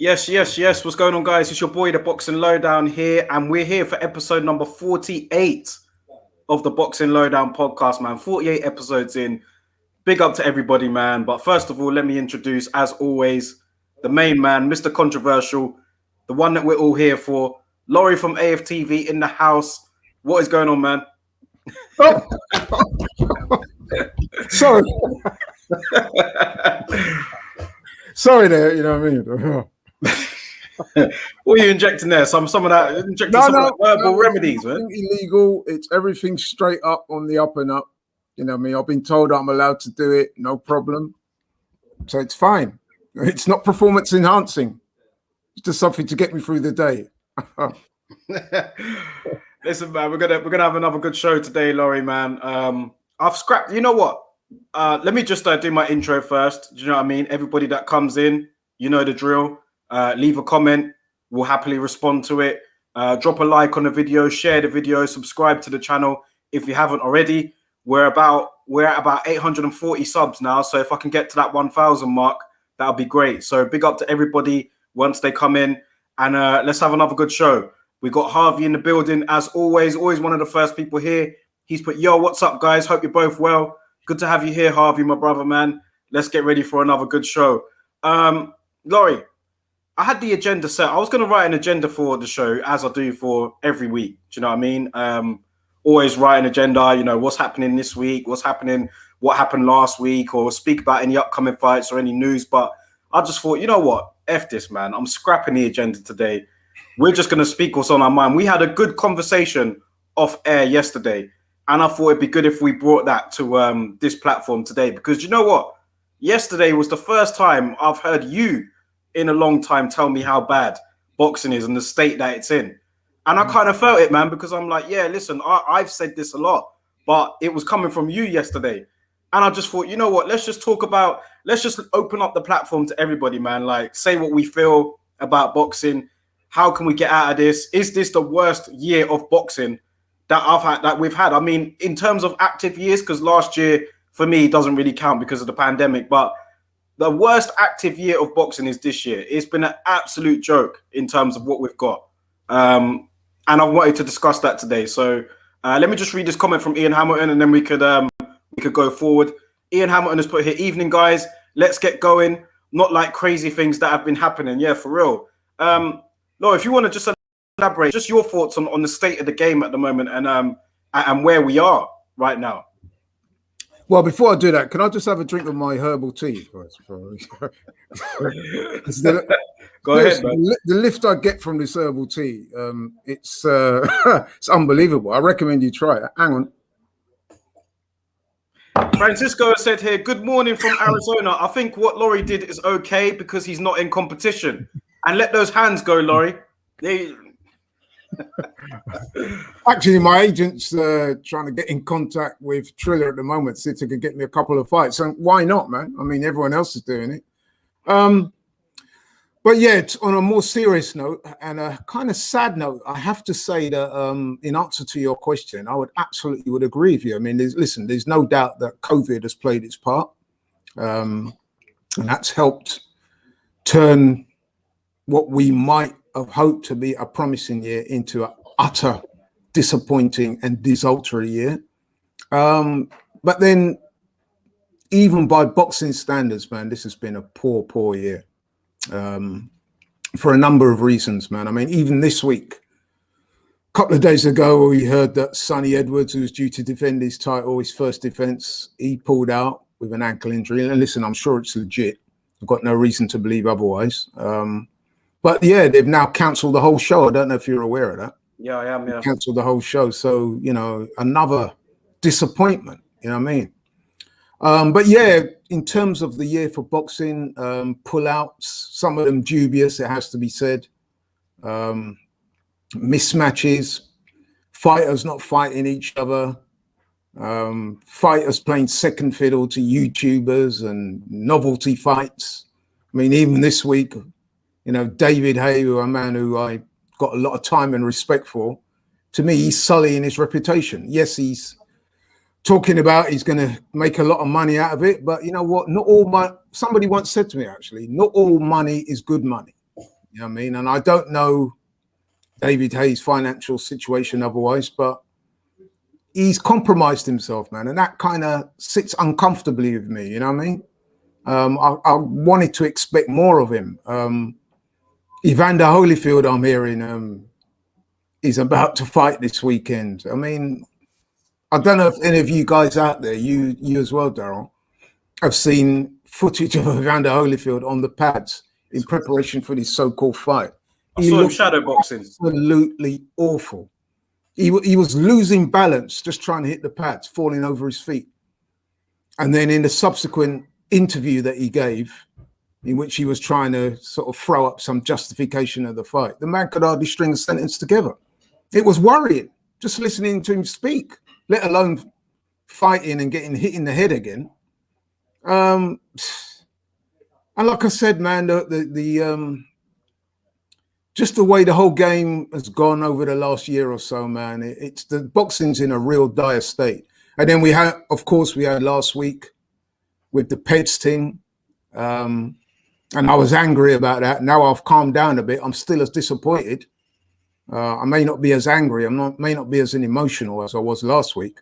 Yes, yes, yes. What's going on, guys? It's your boy, the Boxing Lowdown here, and we're here for episode number 48 of the Boxing Lowdown podcast, man. 48 episodes in. Big up to everybody, man. But first of all, let me introduce, as always, the main man, Mr. Controversial, the one that we're all here for. Laurie from AFTV in the house. What is going on, man? Oh. Sorry. Sorry there, you know what I mean? What are you injecting there? Some of that herbal remedies, man. Illegal. It's everything straight up on the up and up. You know what I mean? I've been told I'm allowed to do it, no problem. So it's fine. It's not performance enhancing. It's just something to get me through the day. Listen, man, we're gonna have another good show today, Laurie, man. I've scrapped. You know what? Let me just do my intro first. Do you know what I mean? Everybody that comes in, you know the drill. Leave a comment. We'll happily respond to it. Drop a like on the video, share the video, subscribe to the channel if you haven't already. We're at about 840 subs now. So if I can get to that 1,000 mark, that'll be great. So big up to everybody once they come in, and let's have another good show. We got Harvey in the building as always one of the first people here. He's put, yo, what's up, guys? Hope you're both well. Good to have you here, Harvey, my brother, man. Let's get ready for another good show. Laurie, I had the agenda set. I was going to write an agenda for the show, as I do for every week. Do you know what I mean? Always write an agenda, you know, what's happening this week, what happened last week, or speak about any upcoming fights or any news. But I just thought, you know what? F this, man. I'm scrapping the agenda today. We're just going to speak what's on our mind. We had a good conversation off air yesterday, and I thought it'd be good if we brought that to this platform today, because you know what? Yesterday was the first time I've heard you in a long time tell me how bad boxing is and the state that it's in. And I kind of felt it, man, because I'm like, yeah, listen, I've said this a lot, but it was coming from you yesterday. And I just thought, you know what? Let's just open up the platform to everybody, man. Like, say what we feel about boxing. How can we get out of this? Is this the worst year of boxing that we've had? I mean, in terms of active years, because last year for me doesn't really count because of the pandemic, but the worst active year of boxing is this year. It's been an absolute joke in terms of what we've got. And I wanted to discuss that today. So let me just read this comment from Ian Hamilton, and then we could go forward. Ian Hamilton has put here, evening, guys. Let's get going. Not like crazy things that have been happening. Yeah, for real. Laura, if you want to just elaborate, just your thoughts on the state of the game at the moment and where we are right now. Well, before I do that, can I just have a drink of my herbal tea? Go ahead, man. The lift I get from this herbal tea, it's unbelievable. I recommend you try it. Hang on. Francisco said here, good morning from Arizona. I think what Laurie did is okay because he's not in competition. And let those hands go, Laurie. Actually, my agent's trying to get in contact with Triller at the moment, see if they could get me a couple of fights. And why not, man? I mean, everyone else is doing it. But yeah, on a more serious note and a kind of sad note, I have to say that in answer to your question, I would absolutely agree with you. I mean, there's no doubt that COVID has played its part, and that's helped turn what we might have hoped to be a promising year into an utter disappointing and desultory year. But then, even by boxing standards, man, this has been a poor year. For a number of reasons, man. I mean, even this week, a couple of days ago, we heard that Sonny Edwards, who was due to defend his title, his first defense, he pulled out with an ankle injury. And listen, I'm sure it's legit. I've got no reason to believe otherwise. But yeah, they've now cancelled the whole show. I don't know if you're aware of that. Yeah, I am. Yeah, cancelled the whole show. So, you know, another disappointment. You know what I mean? But yeah, in terms of the year for boxing, pullouts, some of them dubious, it has to be said. Mismatches, fighters not fighting each other, fighters playing second fiddle to YouTubers and novelty fights. I mean, even this week, you know, David Hay, a man who I got a lot of time and respect for, to me, he's sullying his reputation. Yes, he's talking about he's going to make a lot of money out of it, but you know what? Not all somebody once said to me, actually, not all money is good money. You know what I mean? And I don't know David Hayes' financial situation otherwise, but he's compromised himself, man. And that kind of sits uncomfortably with me, you know what I mean? I wanted to expect more of him. Evander Holyfield, I'm hearing, is about to fight this weekend. I mean, I don't know if any of you guys out there, you as well, Daryl, have seen footage of Evander Holyfield on the pads in preparation for this so-called fight. I saw him shadow boxing. Absolutely awful. He was losing balance, just trying to hit the pads, falling over his feet. And then in the subsequent interview that he gave, in which he was trying to sort of throw up some justification of the fight, the man could hardly string a sentence together. It was worrying just listening to him speak, let alone fighting and getting hit in the head again. And like I said, man, just the way the whole game has gone over the last year or so, man, it's the boxing's in a real dire state. And then we had last week with the Peds thing. And I was angry about that. Now I've calmed down a bit. I'm still as disappointed. I may not be as angry. May not be as emotional as I was last week.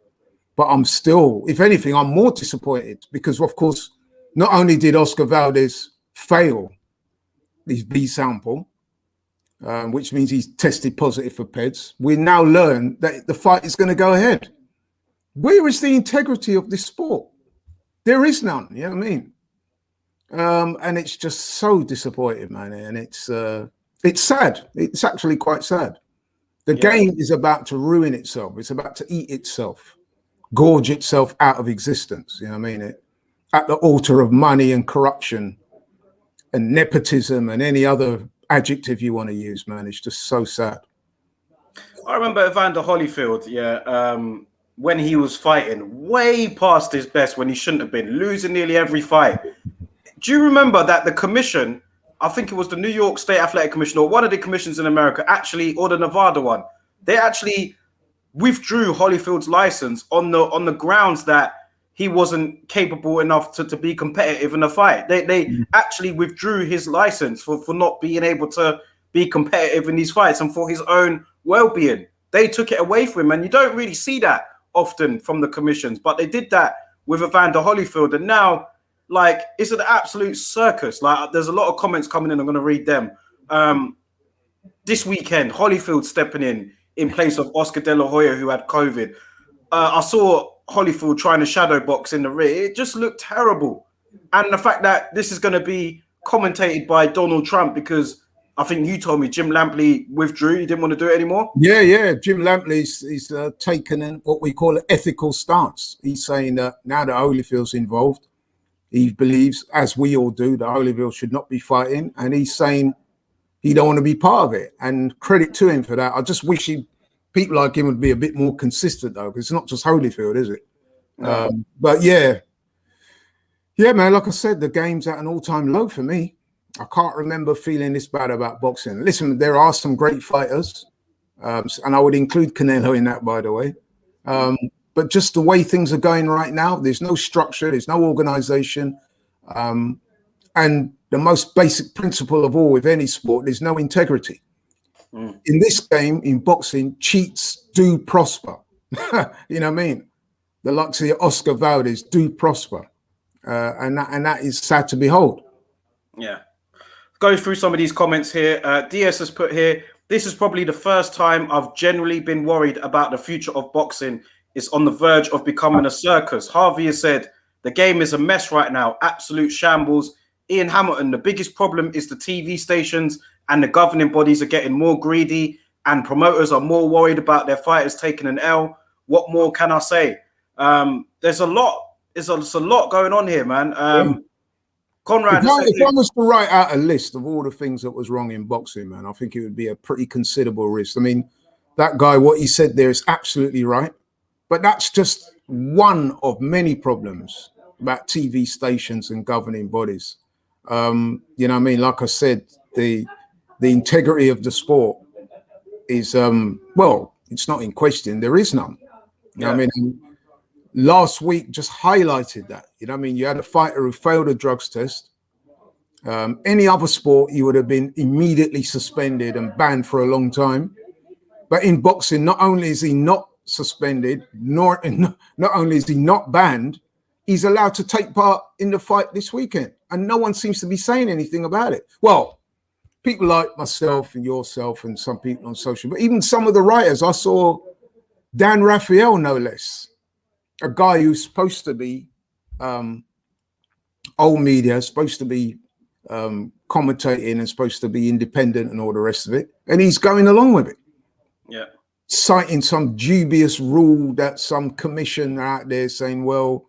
But I'm still, if anything, I'm more disappointed because, of course, not only did Oscar Valdez fail his B sample, which means he's tested positive for PEDs, we now learn that the fight is going to go ahead. Where is the integrity of this sport? There is none, you know what I mean? And it's just so disappointing, man. And it's sad. It's actually quite sad. The game is about to ruin itself. It's about to eat itself, gorge itself out of existence. You know what I mean? At the altar of money and corruption and nepotism and any other adjective you want to use, man. It's just so sad. I remember Evander Holyfield, when he was fighting way past his best, when he shouldn't have been, losing nearly every fight. Do you remember that the commission, I think it was the New York State Athletic Commission or one of the commissions in America actually, or the Nevada one, they actually withdrew Holyfield's license on the grounds that he wasn't capable enough to be competitive in a fight. They actually withdrew his license for not being able to be competitive in these fights and for his own well-being. They took it away from him, and you don't really see that often from the commissions, but they did that with Evander Holyfield, and now, like, it's an absolute circus. Like, there's a lot of comments coming in. I'm going to read them. This weekend, Holyfield stepping in place of Oscar De La Hoya, who had COVID. I saw Holyfield trying to shadow box in the rear. It just looked terrible. And the fact that this is going to be commentated by Donald Trump, because I think you told me Jim Lampley withdrew. He didn't want to do it anymore. Yeah. Jim Lampley's taken what we call an ethical stance. He's saying that now that Holyfield's involved, he believes, as we all do, that Holyfield should not be fighting. And he's saying he don't want to be part of it. And credit to him for that. I just wish people like him would be a bit more consistent, though, because it's not just Holyfield, is it? No. But yeah, man, like I said, the game's at an all-time low for me. I can't remember feeling this bad about boxing. Listen, there are some great fighters, and I would include Canelo in that, by the way. But just the way things are going right now, there's no structure, there's no organization. And the most basic principle of all with any sport, there's no integrity. In this game, in boxing, cheats do prosper. You know what I mean? The likes of Oscar Valdez do prosper. And that is sad to behold. Yeah. Go through some of these comments here. DS has put here, this is probably the first time I've generally been worried about the future of boxing. It's on the verge of becoming a circus. Harvey has said, the game is a mess right now. Absolute shambles. Ian Hamilton, the biggest problem is the TV stations and the governing bodies are getting more greedy and promoters are more worried about their fighters taking an L. What more can I say? There's a lot. There's a lot going on here, man. Conrad, if I was to write out a list of all the things that was wrong in boxing, man, I think it would be a pretty considerable list. I mean, that guy, what he said there is absolutely right. But that's just one of many problems about TV stations and governing bodies. You know what I mean? Like I said, the integrity of the sport is, well, it's not in question. There is none. You know what I mean? Last week just highlighted that. You know what I mean? You had a fighter who failed a drugs test Any other sport, you would have been immediately suspended and banned for a long time. But in boxing, not only is he not suspended, not only is he not banned, he's allowed to take part in the fight this weekend. And no one seems to be saying anything about it. Well, people like myself and yourself and some people on social, but even some of the writers, I saw Dan Raphael, no less, a guy who's supposed to be old media, supposed to be commentating and supposed to be independent and all the rest of it. And he's going along with it. Yeah. Citing some dubious rule that some commission out there saying, well,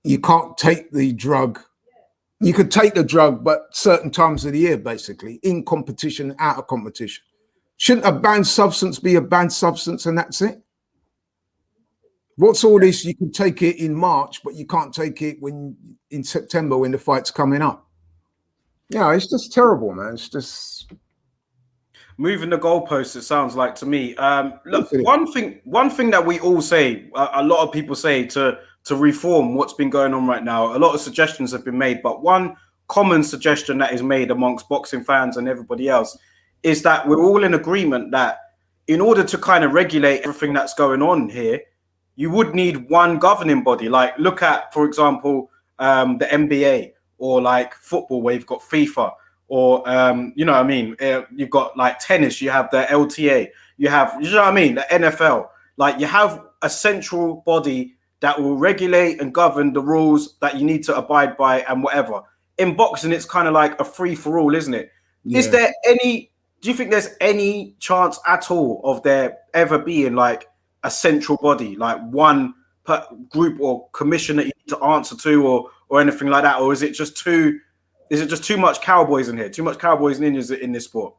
you can't take the drug. You could take the drug, but certain times of the year, basically, in competition, out of competition. Shouldn't a banned substance be a banned substance and that's it? What's all this? You can take it in March, but you can't take it in September when the fight's coming up. Yeah, it's just terrible, man. It's just moving the goalposts. It sounds like to me. Look, one thing that we all say, a lot of people say to reform what's been going on right now. A lot of suggestions have been made, but one common suggestion that is made amongst boxing fans and everybody else is that we're all in agreement that in order to kind of regulate everything that's going on here, you would need one governing body. Like look at, for example, the NBA or like football where you've got FIFA or, you know what I mean? You've got like tennis, you have the LTA, you have, you know what I mean? The NFL, like you have a central body that will regulate and govern the rules that you need to abide by and whatever. In boxing, it's kind of like a free for all, isn't it? Yeah. Do you think there's any chance at all of there ever being like a central body, like one group or commission that you need to answer to or anything like that? Or is it just too much cowboys in here, too much cowboys and ninjas in this sport?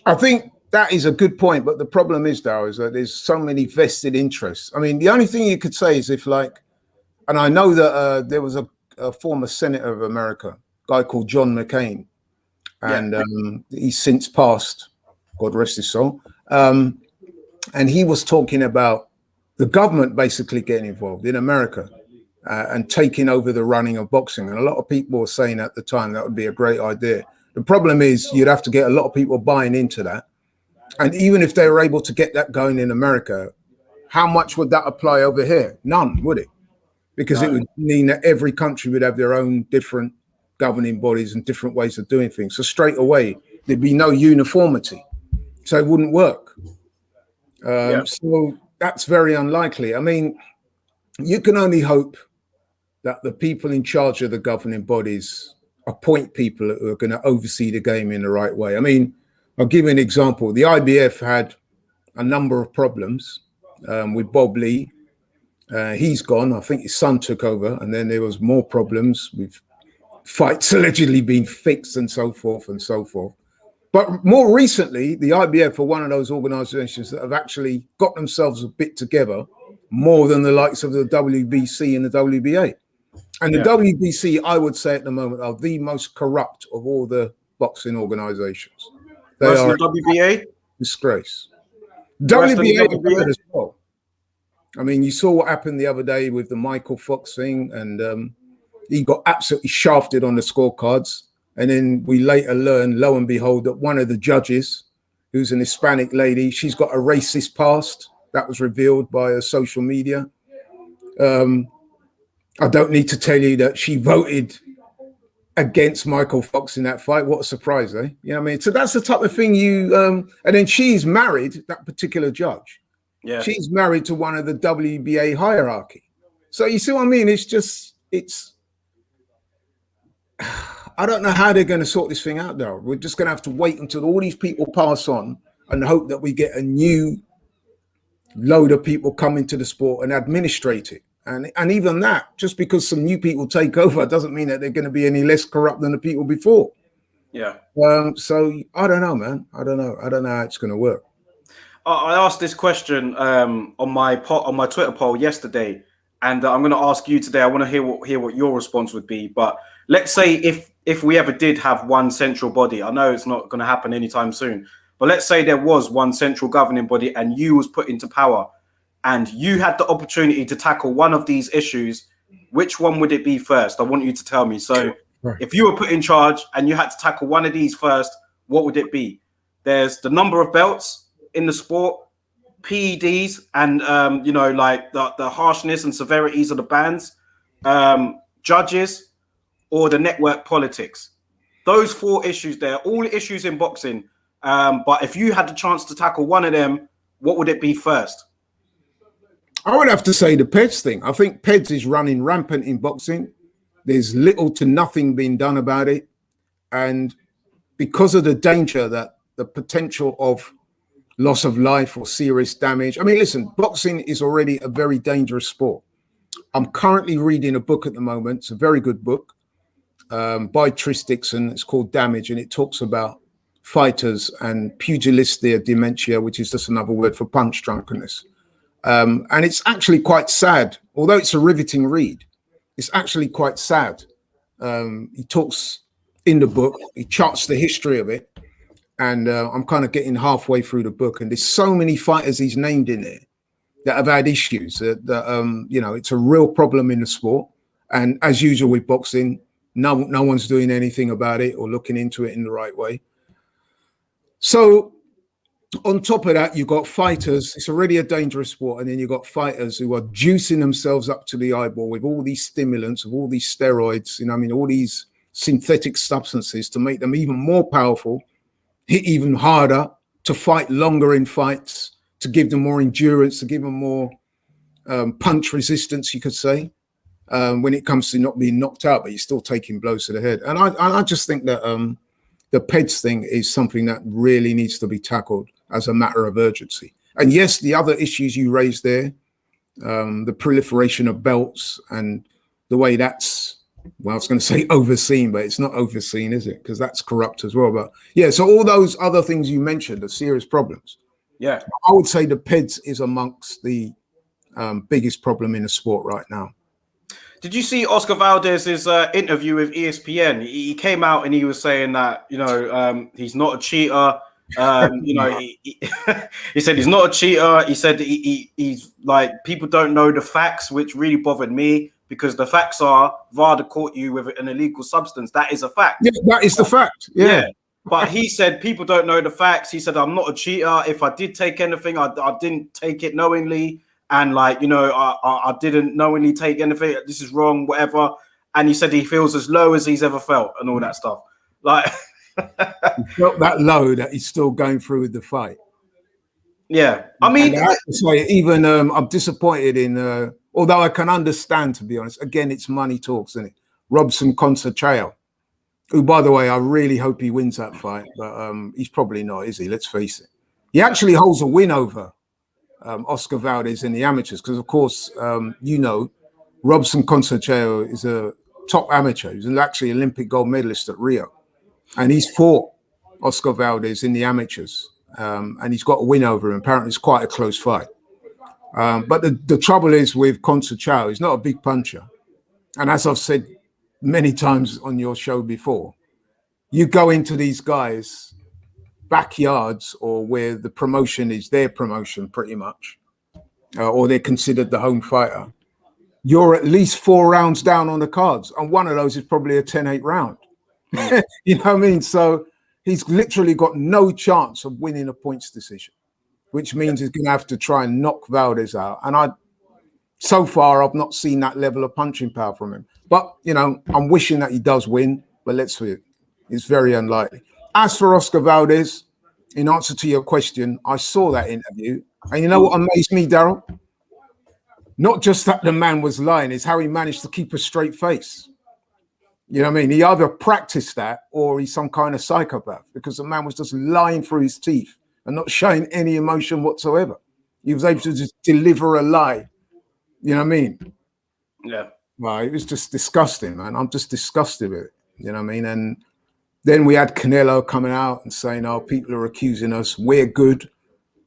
I think that is a good point, but the problem is, Darryl, is that there's so many vested interests. I mean, the only thing you could say is if like, and I know that there was a former senator of America, a guy called John McCain, and he's since passed, God rest his soul. And he was talking about the government basically getting involved in America and taking over the running of boxing. And a lot of people were saying at the time that would be a great idea. The problem is you'd have to get a lot of people buying into that. And even if they were able to get that going in America, how much would that apply over here? None, would it? Because it would mean that every country would have their own different governing bodies and different ways of doing things. So straight away, there'd be no uniformity. So it wouldn't work. So that's very unlikely. I mean, you can only hope that the people in charge of the governing bodies appoint people who are going to oversee the game in the right way. I mean, I'll give you an example. The IBF had a number of problems with Bob Lee. He's gone. I think his son took over. And then there was more problems with fights allegedly being fixed and so forth and so forth. But more recently, the IBF are one of those organizations that have actually got themselves a bit together more than the likes of the WBC and the WBA. And the WBC, I would say at the moment, are the most corrupt of all the boxing organizations. They are the WBA? Disgrace. WBA as well. I mean, you saw what happened the other day with the Michael Fox thing, and he got absolutely shafted on the scorecards. And then we later learned, lo and behold, that one of the judges, who's an Hispanic lady, she's got a racist past. That was revealed by her social media. I don't need to tell you that she voted against Michael Fox in that fight. What a surprise, eh? You know what I mean? So that's the type of thing and then she's married, that particular judge. Yeah. She's married to one of the WBA hierarchy. So you see what I mean? I don't know how they're going to sort this thing out, though. We're just going to have to wait until all these people pass on and hope that we get a new load of people come into the sport and administrate it. And even that, just because some new people take over doesn't mean that they're going to be any less corrupt than the people before. Yeah. So I don't know, man. I don't know how it's going to work. I asked this question on my Twitter poll yesterday, and I'm going to ask you today. I want to hear what your response would be. But let's say if we ever did have one central body, I know it's not going to happen anytime soon, but let's say there was one central governing body and you was put into power and you had the opportunity to tackle one of these issues, which one would it be first? I want you to tell me. So Right. If you were put in charge and you had to tackle one of these first, what would it be? There's the number of belts in the sport, PEDs, and like the harshness and severities of the bans, judges, or the network politics. Those 4 issues there, all issues in boxing. But if you had the chance to tackle one of them, what would it be first? I would have to say the PEDS thing. I think PEDS is running rampant in boxing. There's little to nothing being done about it. And because of the danger, that the potential of loss of life or serious damage. I mean, listen, boxing is already a very dangerous sport. I'm currently reading a book at the moment. It's a very good book by Tris Dixon. It's called Damage, and it talks about fighters and pugilistic dementia, which is just another word for punch drunkenness. And it's actually quite sad. Although it's a riveting read, it's actually quite sad. He talks in the book, he charts the history of it. And I'm kind of getting halfway through the book, and there's so many fighters he's named in there that have had issues. It's a real problem in the sport. And as usual with boxing, no one's doing anything about it or looking into it in the right way. So on top of that, you've got fighters. It's already a dangerous sport. And then you've got fighters who are juicing themselves up to the eyeball with all these stimulants, with all these steroids, all these synthetic substances to make them even more powerful, hit even harder, to fight longer in fights, to give them more endurance, to give them more punch resistance, you could say, when it comes to not being knocked out, but you're still taking blows to the head. And I just think that the PEDS thing is something that really needs to be tackled as a matter of urgency. And yes, the other issues you raised there, the proliferation of belts and the way that's, well, I was going to say overseen, but it's not overseen, is it? Because that's corrupt as well. But yeah, so all those other things you mentioned are serious problems. Yeah, I would say the PEDS is amongst the biggest problem in the sport right now. Did you see Oscar Valdez's interview with ESPN? He came out and he was saying that he's not a cheater. He said he's not a cheater. He said he's like, people don't know the facts, which really bothered me, because the facts are VADA caught you with an illegal substance. That is a fact. Yeah, that is the fact. Yeah. But he said people don't know the facts. He said, I'm not a cheater. If I did take anything, I didn't take it knowingly. And I didn't knowingly take anything. This is wrong, whatever. And he said he feels as low as he's ever felt and all that stuff. Like, he felt that low that he's still going through with the fight. Yeah. I mean, I have to say, even I'm disappointed in, although I can understand, to be honest, again, it's money talks, isn't it? Robson Conceicao, who, by the way, I really hope he wins that fight, but he's probably not, is he? Let's face it. He actually holds a win over Oscar Valdez in the amateurs, because, of course, Robson Conceicao is a top amateur. He's actually Olympic gold medalist at Rio, and he's fought Oscar Valdez in the amateurs, and he's got a win over him. Apparently, it's quite a close fight. But the trouble is with Conceicao, he's not a big puncher, and as I've said many times on your show before, you go into these guys' backyards or where the promotion is their promotion pretty much, or they're considered the home fighter, you're at least 4 rounds down on the cards, and one of those is probably a 10-8 round. You know what I mean? So he's literally got no chance of winning a points decision, which means he's going to have to try and knock Valdez out. And so far, I've not seen that level of punching power from him. But, I'm wishing that he does win, but let's see. It's very unlikely. As for Oscar Valdez, in answer to your question, I saw that interview. And you know what amazed me, Daryl? Not just that the man was lying, it's how he managed to keep a straight face. You know what I mean? He either practiced that or he's some kind of psychopath, because the man was just lying through his teeth and not showing any emotion whatsoever. He was able to just deliver a lie. You know what I mean? Yeah. Well, it was just disgusting, man. I'm just disgusted with it. You know what I mean? And then we had Canelo coming out and saying, "Oh, people are accusing us. We're good."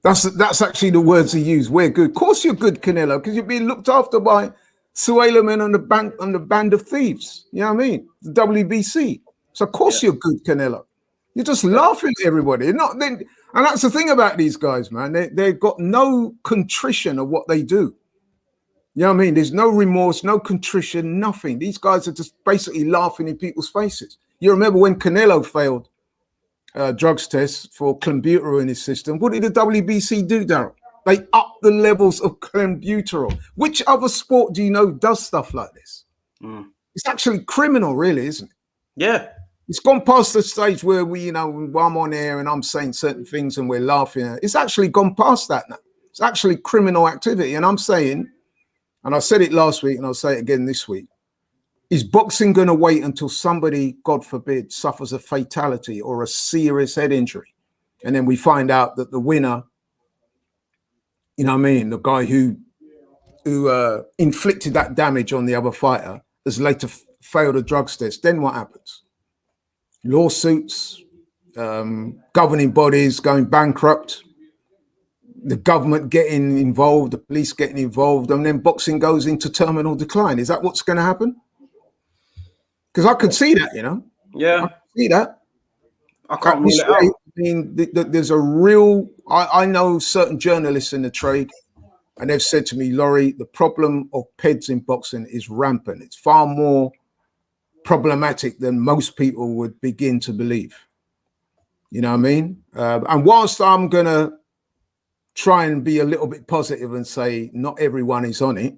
That's actually the words he used. We're good. Of course you're good, Canelo, because you're being looked after by Suleiman and the band of thieves. You know what I mean? The WBC. So of course you're good, Canelo. You're just laughing at everybody. And that's the thing about these guys, man. They've got no contrition of what they do. You know what I mean? There's no remorse, no contrition, nothing. These guys are just basically laughing in people's faces. You remember when Canelo failed drugs tests for clenbuterol in his system? What did the WBC do, Daryl? They upped the levels of clenbuterol. Which other sport do you know does stuff like this? It's actually criminal, really, isn't it? Yeah. It's gone past the stage where we, you know, while I'm on air and I'm saying certain things and we're laughing. It's actually gone past that now. It's actually criminal activity. And I'm saying, and I said it last week and I'll say it again this week, is boxing going to wait until somebody, God forbid, suffers a fatality or a serious head injury? And then we find out that the winner, you know what I mean, the guy who inflicted that damage on the other fighter has later failed a drugs test. Then what happens? Lawsuits, governing bodies going bankrupt, the government getting involved, the police getting involved, and then boxing goes into terminal decline. Is that what's going to happen? Because I could see that, you know. Yeah. I could see that. I can't rule it out. I mean, there's a real, I know certain journalists in the trade, and they've said to me, Laurie, the problem of PEDs in boxing is rampant. It's far more problematic than most people would begin to believe. You know what I mean? And whilst I'm going to try and be a little bit positive and say not everyone is on it,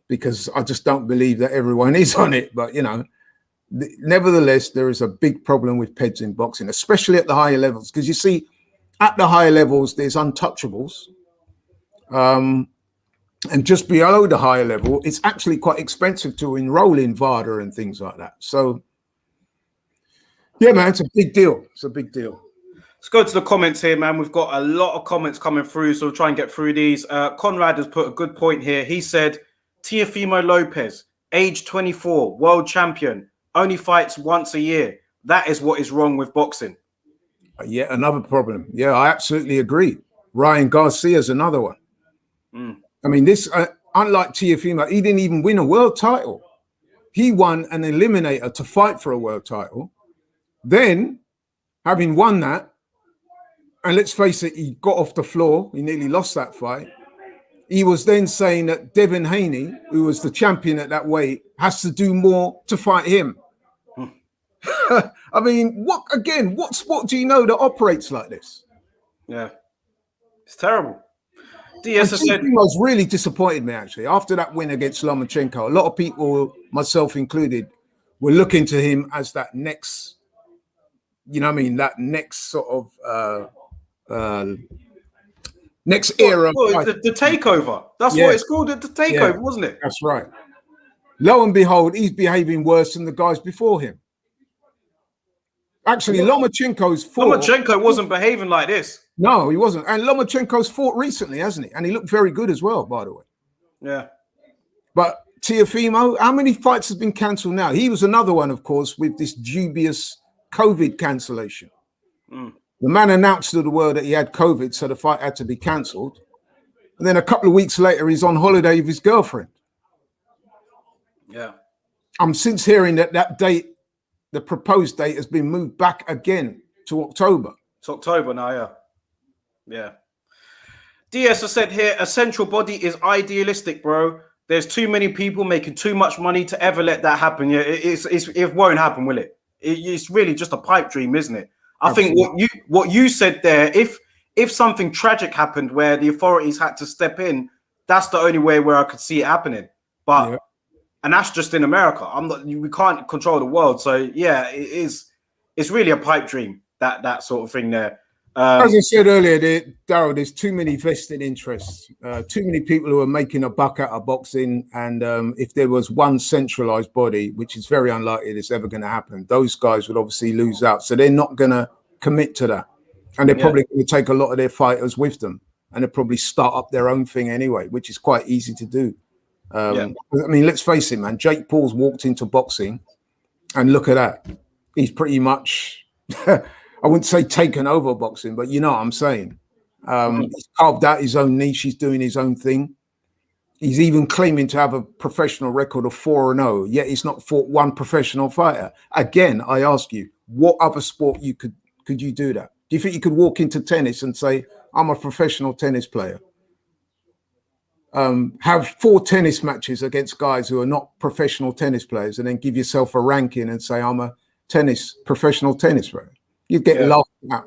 because I just don't believe that everyone is on it. But, you know, nevertheless, there is a big problem with PEDs in boxing, especially at the higher levels. Because you see, at the higher levels, there's untouchables. And just below the higher level, it's actually quite expensive to enroll in VADA and things like that. So, yeah, man, it's a big deal. It's a big deal. Let's go to the comments here, man. We've got a lot of comments coming through, so we'll try and get through these. Conrad has put a good point here. He said, Teofimo Lopez, age 24, world champion, only fights once a year. That is what is wrong with boxing. Yeah, another problem. Yeah, I absolutely agree. Ryan Garcia's another one. I mean, this, unlike Teofimo, he didn't even win a world title. He won an eliminator to fight for a world title. Then, having won that, and let's face it, he got off the floor. He nearly lost that fight. He was then saying that Devin Haney, who was the champion at that weight, has to do more to fight him. I mean, what sport do you know that operates like this? Yeah, it's terrible. DS said, was really disappointed me, actually, after that win against Lomachenko. A lot of people, myself included, were looking to him as that next, you know what I mean, that next sort of next era. The takeover. That's what it's called, the takeover, wasn't it? That's right. Lo and behold, he's behaving worse than the guys before him. Actually, Lomachenko wasn't behaving like this. No, he wasn't. And Lomachenko's fought recently, hasn't he? And he looked very good as well, by the way. Yeah. But Teofimo, how many fights has been cancelled now? He was another one, of course, with this dubious COVID cancellation. The man announced to the world that he had COVID, so the fight had to be cancelled. And then a couple of weeks later, he's on holiday with his girlfriend. Yeah. I'm since hearing that date, the proposed date, has been moved back again to October. It's October now, yeah. Yeah. DS has said here, a central body is idealistic, bro. There's too many people making too much money to ever let that happen. Yeah, it won't happen, will it? It's really just a pipe dream, isn't it? I think what you said there, if something tragic happened where the authorities had to step in, that's the only way where I could see it happening. But and that's just in America. We can't control the world. So yeah, it's really a pipe dream, that sort of thing there. As I said earlier, Daryl, there's too many vested interests, too many people who are making a buck out of boxing. And if there was one centralized body, which is very unlikely it's ever going to happen, those guys would obviously lose out. So they're not going to commit to that. And they're probably going to take a lot of their fighters with them. And they'll probably start up their own thing anyway, which is quite easy to do. I mean, let's face it, man. Jake Paul's walked into boxing and look at that. He's pretty much... I wouldn't say taken over boxing, but you know what I'm saying. He's carved out his own niche. He's doing his own thing. He's even claiming to have a professional record of 4-0, yet he's not fought one professional fighter. Again, I ask you, what other sport could you do that? Do you think you could walk into tennis and say, I'm a professional tennis player? have 4 tennis matches against guys who are not professional tennis players, and then give yourself a ranking and say, I'm a professional tennis player. You get laughed at.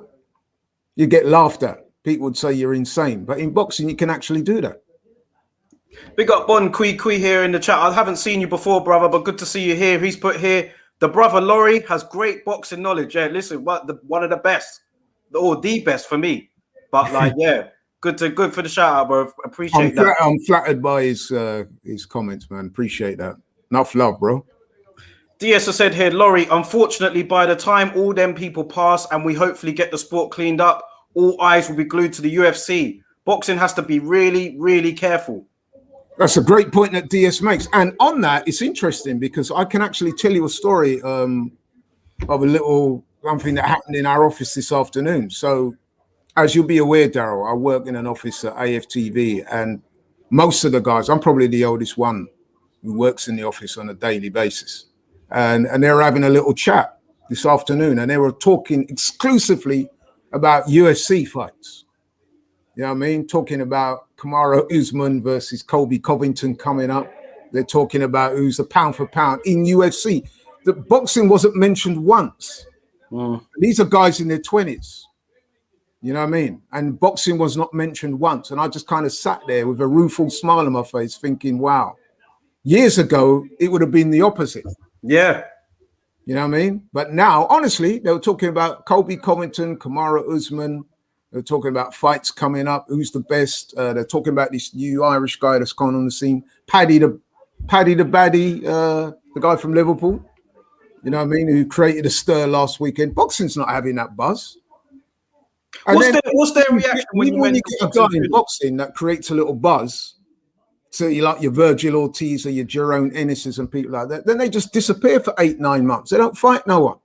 You get laughed at. People would say you're insane. But in boxing, you can actually do that. Big up Bon Kui here in the chat. I haven't seen you before, brother, but good to see you here. He's put here, the brother Laurie has great boxing knowledge. Yeah, listen, one of the best, or the best for me. But like, yeah, good for the shout out, bro. Appreciate that. I'm flattered by his comments, man. Appreciate that. Enough love, bro. DS has said here, Laurie, unfortunately, by the time all them people pass and we hopefully get the sport cleaned up, all eyes will be glued to the UFC. Boxing has to be really, really careful. That's a great point that DS makes. And on that, it's interesting because I can actually tell you a story of something that happened in our office this afternoon. So as you'll be aware, Daryl, I work in an office at AFTV, and most of the guys, I'm probably the oldest one who works in the office on a daily basis. And they were having a little chat this afternoon, and they were talking exclusively about UFC fights. You know what I mean? Talking about Kamaru Usman versus Colby Covington coming up. They're talking about who's a pound for pound in UFC. The boxing wasn't mentioned once. These are guys in their 20s. You know what I mean? And boxing was not mentioned once. And I just kind of sat there with a rueful smile on my face thinking, wow, years ago, it would have been the opposite. Yeah. You know what I mean? But now, honestly, they were talking about Colby Covington, Kamaru Usman. They're talking about fights coming up. Who's the best? They're talking about this new Irish guy that's gone on the scene, Paddy the Baddie, the guy from Liverpool. You know what I mean? Who created a stir last weekend. Boxing's not having that buzz. And what's their reaction when you get a guy in boxing that creates a little buzz? So you like your Virgil Ortiz or your Jerome Ennis's and people like that. Then they just disappear for 8-9 months. They don't fight no one.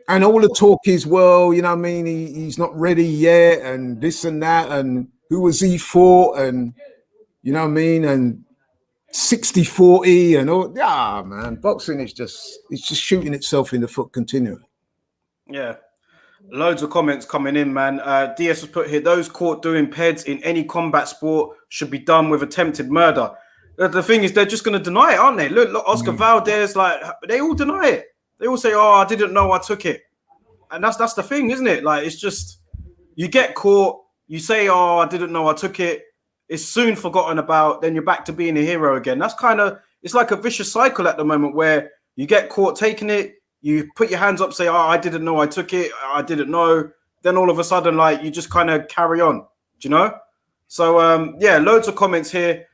And all the talk is, well, you know what I mean? He's not ready yet, and this and that, and who was he for? And you know what I mean? And 60-40 and all. Yeah, man. Boxing is just shooting itself in the foot continually. Yeah. Loads of comments coming in, man. DS has put here, those caught doing PEDs in any combat sport should be done with attempted murder. The thing is, they're just going to deny it, aren't they? Look, Oscar Valdez, like, they all deny it. They all say, oh, I didn't know I took it. And that's the thing, isn't it? Like, it's just, you get caught, you say, oh, I didn't know I took it. It's soon forgotten about. Then you're back to being a hero again. That's kind of, it's like a vicious cycle at the moment where you get caught taking it. You put your hands up, say, oh, I didn't know I took it. I didn't know. Then all of a sudden, like, you just kind of carry on. Do you know? So, yeah, loads of comments here.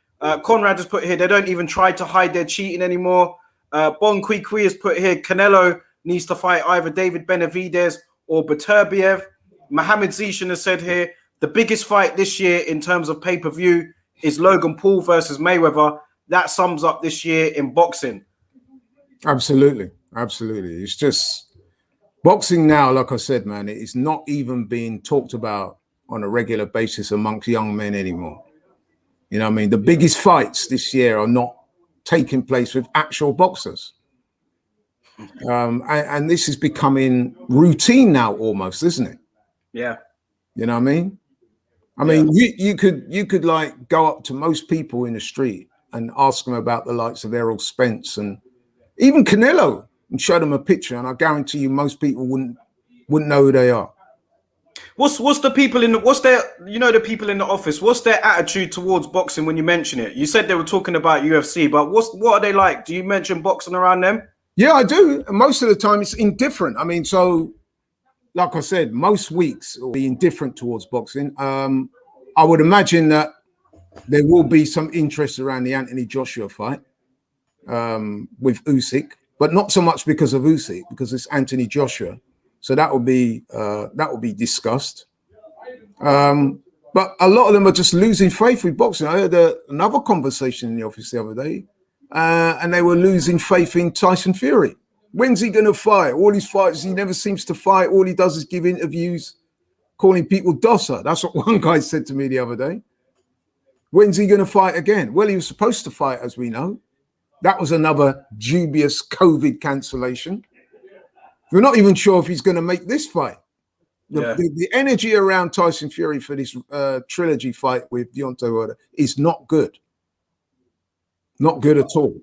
Conrad has put here, they don't even try to hide their cheating anymore. Bon Kui has put here, Canelo needs to fight either David Benavidez or Beterbiev. Mohamed Zishan has said here, the biggest fight this year in terms of pay-per-view is Logan Paul versus Mayweather. That sums up this year in boxing. Absolutely. Absolutely. It's just boxing now, like I said, man, it is not even being talked about on a regular basis amongst young men anymore. You know what I mean? The biggest fights this year are not taking place with actual boxers. And this is becoming routine now almost, isn't it? Yeah. You know what I mean? I mean, you could like go up to most people in the street and ask them about the likes of Errol Spence and even Canelo and show them a picture, and I guarantee you most people wouldn't know who they are. What's the people in the, what's their, you know, the people in the office, what's their attitude towards boxing when you mention it? You said they were talking about UFC, but what are they like? Do you mention boxing around them? Yeah, I do. And most of the time it's indifferent. I mean, so like I said, most weeks will be indifferent towards boxing. I would imagine that there will be some interest around the Anthony Joshua fight with Usyk, but not so much because of Usyk, because it's Anthony Joshua. So that will be discussed. But a lot of them are just losing faith with boxing. I heard another conversation in the office the other day, and they were losing faith in Tyson Fury. When's he going to fight? All his fights, he never seems to fight. All he does is give interviews, calling people dosser. That's what one guy said to me the other day. When's he going to fight again? Well, he was supposed to fight, as we know. That was another dubious COVID cancellation. We're not even sure if he's going to make this fight. Yeah. The energy around Tyson Fury for this trilogy fight with Deontay Wilder is not good. Not good at all.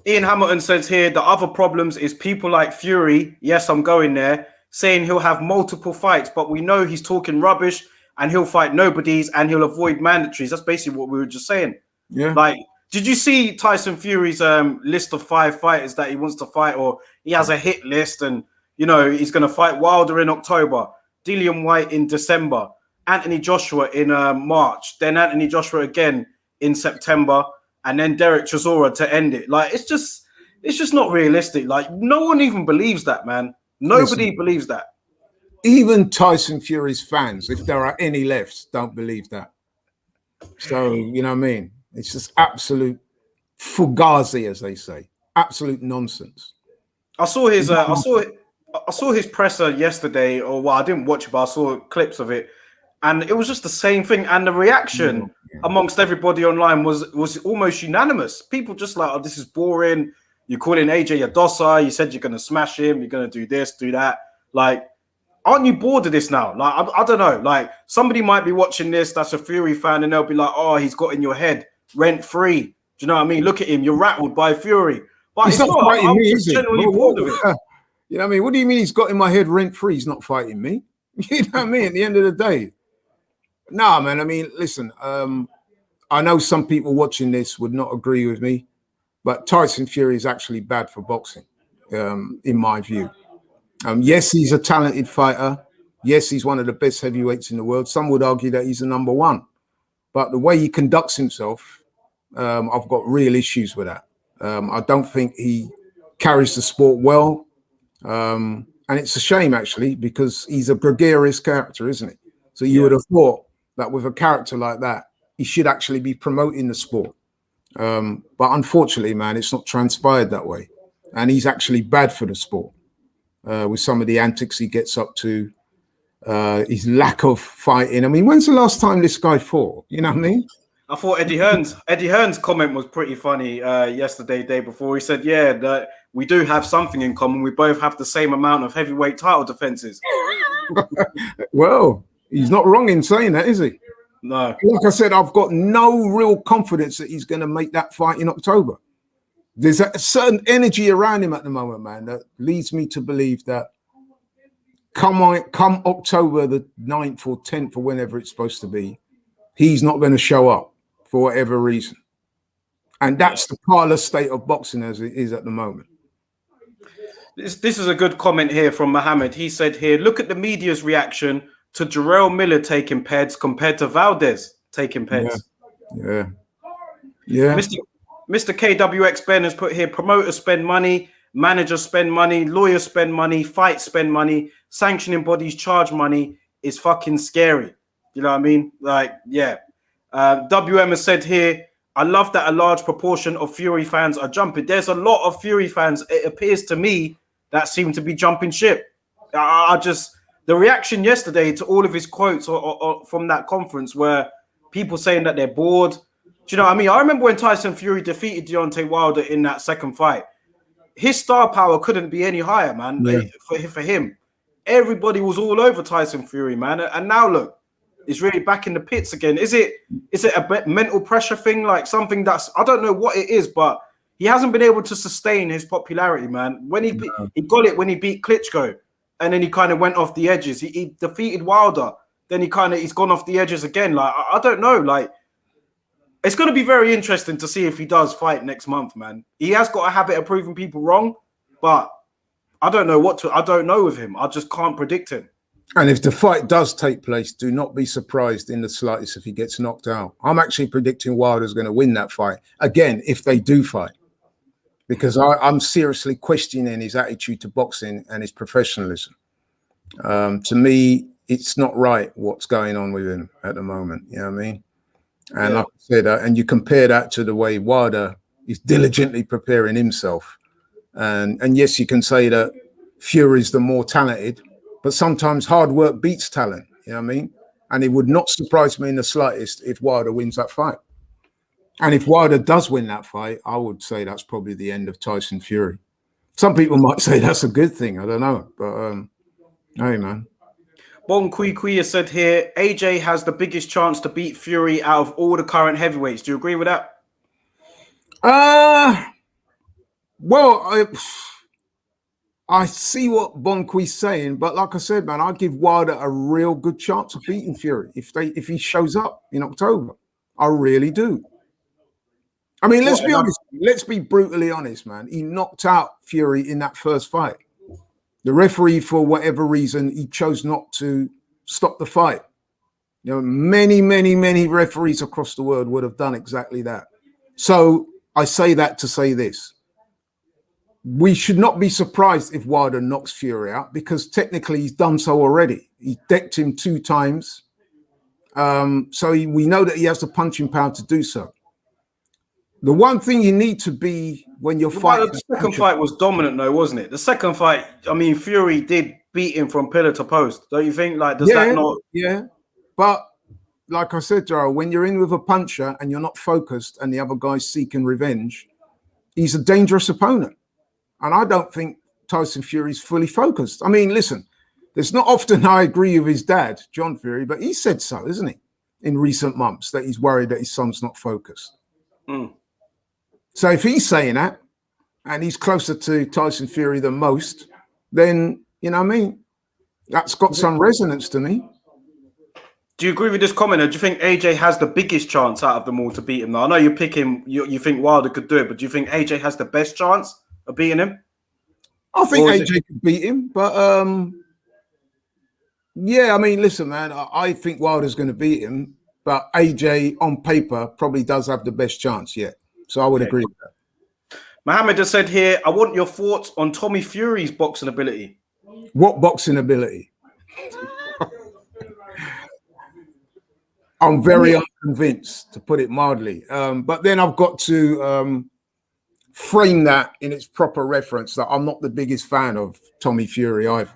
Ian Hamilton says here the other problems is people like Fury. Yes, I'm going there, saying he'll have multiple fights, but we know he's talking rubbish and he'll fight nobodies and he'll avoid mandatories. That's basically what we were just saying. Yeah. Like, did you see Tyson Fury's list of 5 fighters that he wants to fight, or he has a hit list, and you know he's going to fight Wilder in October, Dillian White in December, Anthony Joshua in March, then Anthony Joshua again in September, and then Derek Chisora to end it. Like, it's just not realistic. Like, no one even believes that, man. Nobody believes that. Even Tyson Fury's fans, if there are any left, don't believe that. So, you know what I mean? It's just absolute fugazi, as they say. Absolute nonsense. I saw his I saw his presser yesterday, or well, I didn't watch it, but I saw clips of it, and it was just the same thing. And the reaction amongst everybody online was almost unanimous. People just like, oh, this is boring. You're calling AJ a dosser. You said you're gonna smash him. You're gonna do this, do that. Like, aren't you bored of this now? Like, I don't know. Like, somebody might be watching this that's a Fury fan, and they'll be like, oh, he's got in your head rent free. Do you know what I mean? Look at him. You're rattled by Fury. But it's not fighting me, is it? You know what I mean? What do you mean he's got in my head rent free? He's not fighting me. You know what I mean? At the end of the day. No, man. I mean, listen, I know some people watching this would not agree with me, but Tyson Fury is actually bad for boxing, in my view. Yes, he's a talented fighter. Yes, he's one of the best heavyweights in the world. Some would argue that he's the number one. But the way he conducts himself, I've got real issues with that. I don't think he carries the sport well. And it's a shame, actually, because he's a gregarious character, isn't he? So you would have thought that with a character like that, he should actually be promoting the sport. But unfortunately, man, it's not transpired that way. And he's actually bad for the sport with some of the antics he gets up to, his lack of fighting. I mean, when's the last time this guy fought? You know what I mean? I thought Eddie Hearn's comment was pretty funny yesterday, day before. He said, yeah, that we do have something in common. We both have the same amount of heavyweight title defenses. Well, he's not wrong in saying that, is he? No. Like I said, I've got no real confidence that he's going to make that fight in October. There's a certain energy around him at the moment, man, that leads me to believe that come October the 9th or 10th or whenever it's supposed to be, he's not going to show up for whatever reason. And that's the parlor state of boxing as it is at the moment. This is a good comment here from Mohammed. He said here, look at the media's reaction to Jarrell Miller taking PEDs compared to Valdez taking PEDs. Yeah. Mr. KWX Ben has put here, promoters spend money, managers spend money, lawyers spend money, fights spend money, sanctioning bodies charge money. Is fucking scary. You know what I mean? Like, yeah. WM has said here, I love that a large proportion of Fury fans are jumping. There's a lot of Fury fans, it appears to me, that seem to be jumping ship. The reaction yesterday to all of his quotes or from that conference were people saying that they're bored. Do you know what I mean? I remember when Tyson Fury defeated Deontay Wilder in that second fight. His star power couldn't be any higher, man, for him. Everybody was all over Tyson Fury, man. And now look, he's really back in the pits again. Is it a mental pressure thing? Like something that's, I don't know what it is, but he hasn't been able to sustain his popularity, man. When he got it when he beat Klitschko, and then he kind of went off the edges. He defeated Wilder, then he's gone off the edges again. Like, I don't know. Like, it's going to be very interesting to see if he does fight next month, man. He has got a habit of proving people wrong, but I don't know I don't know with him. I just can't predict him. And if the fight does take place, do not be surprised in the slightest if he gets knocked out. I'm actually predicting Wilder's going to win that fight again if they do fight, because I'm seriously questioning his attitude to boxing and his professionalism. To me, it's not right what's going on with him at the moment. You know what I mean? And like I said, and you compare that to the way Wilder is diligently preparing himself. And yes, you can say that Fury's the more talented, but sometimes hard work beats talent. You know what I mean? And it would not surprise me in the slightest if Wilder wins that fight. And if Wilder does win that fight, I would say that's probably the end of Tyson Fury. Some people might say that's a good thing. I don't know. But hey, man. Bon Kui Kui has said here, AJ has the biggest chance to beat Fury out of all the current heavyweights. Do you agree with that? Well, I see what Bon Kui's saying, but like I said, man, I give Wilder a real good chance of beating Fury if he shows up in October. I really do. I mean, let's be honest. Let's be brutally honest, man. He knocked out Fury in that first fight. The referee, for whatever reason, he chose not to stop the fight. You know, many, many, many referees across the world would have done exactly that. So I say that to say this. We should not be surprised if Wilder knocks Fury out, because technically he's done so already. He decked him 2 times. So we know that he has the punching power to do so. The one thing you need to be when you're fighting... The second fight was dominant though, wasn't it? The second fight, I mean, Fury did beat him from pillar to post. Don't you think? Like, does that not... Yeah, but like I said, Joe, when you're in with a puncher and you're not focused and the other guy's seeking revenge, he's a dangerous opponent. And I don't think Tyson Fury's fully focused. I mean, listen, it's not often I agree with his dad, John Fury, but he said so, isn't he, in recent months, that he's worried that his son's not focused. So if he's saying that, and he's closer to Tyson Fury than most, then, you know what I mean, that's got some resonance to me. Do you agree with this comment, or do you think AJ has the biggest chance out of them all to beat him? Now, I know you're picking, you think Wilder could do it, but do you think AJ has the best chance of beating him? I think AJ could beat him, but yeah, I mean, listen, man, I think Wilder's going to beat him, but AJ on paper probably does have the best chance yet. So I would agree with that. Mohammed has said here, I want your thoughts on Tommy Fury's boxing ability. What boxing ability? I'm very unconvinced, to put it mildly. But then I've got to frame that in its proper reference that I'm not the biggest fan of Tommy Fury either.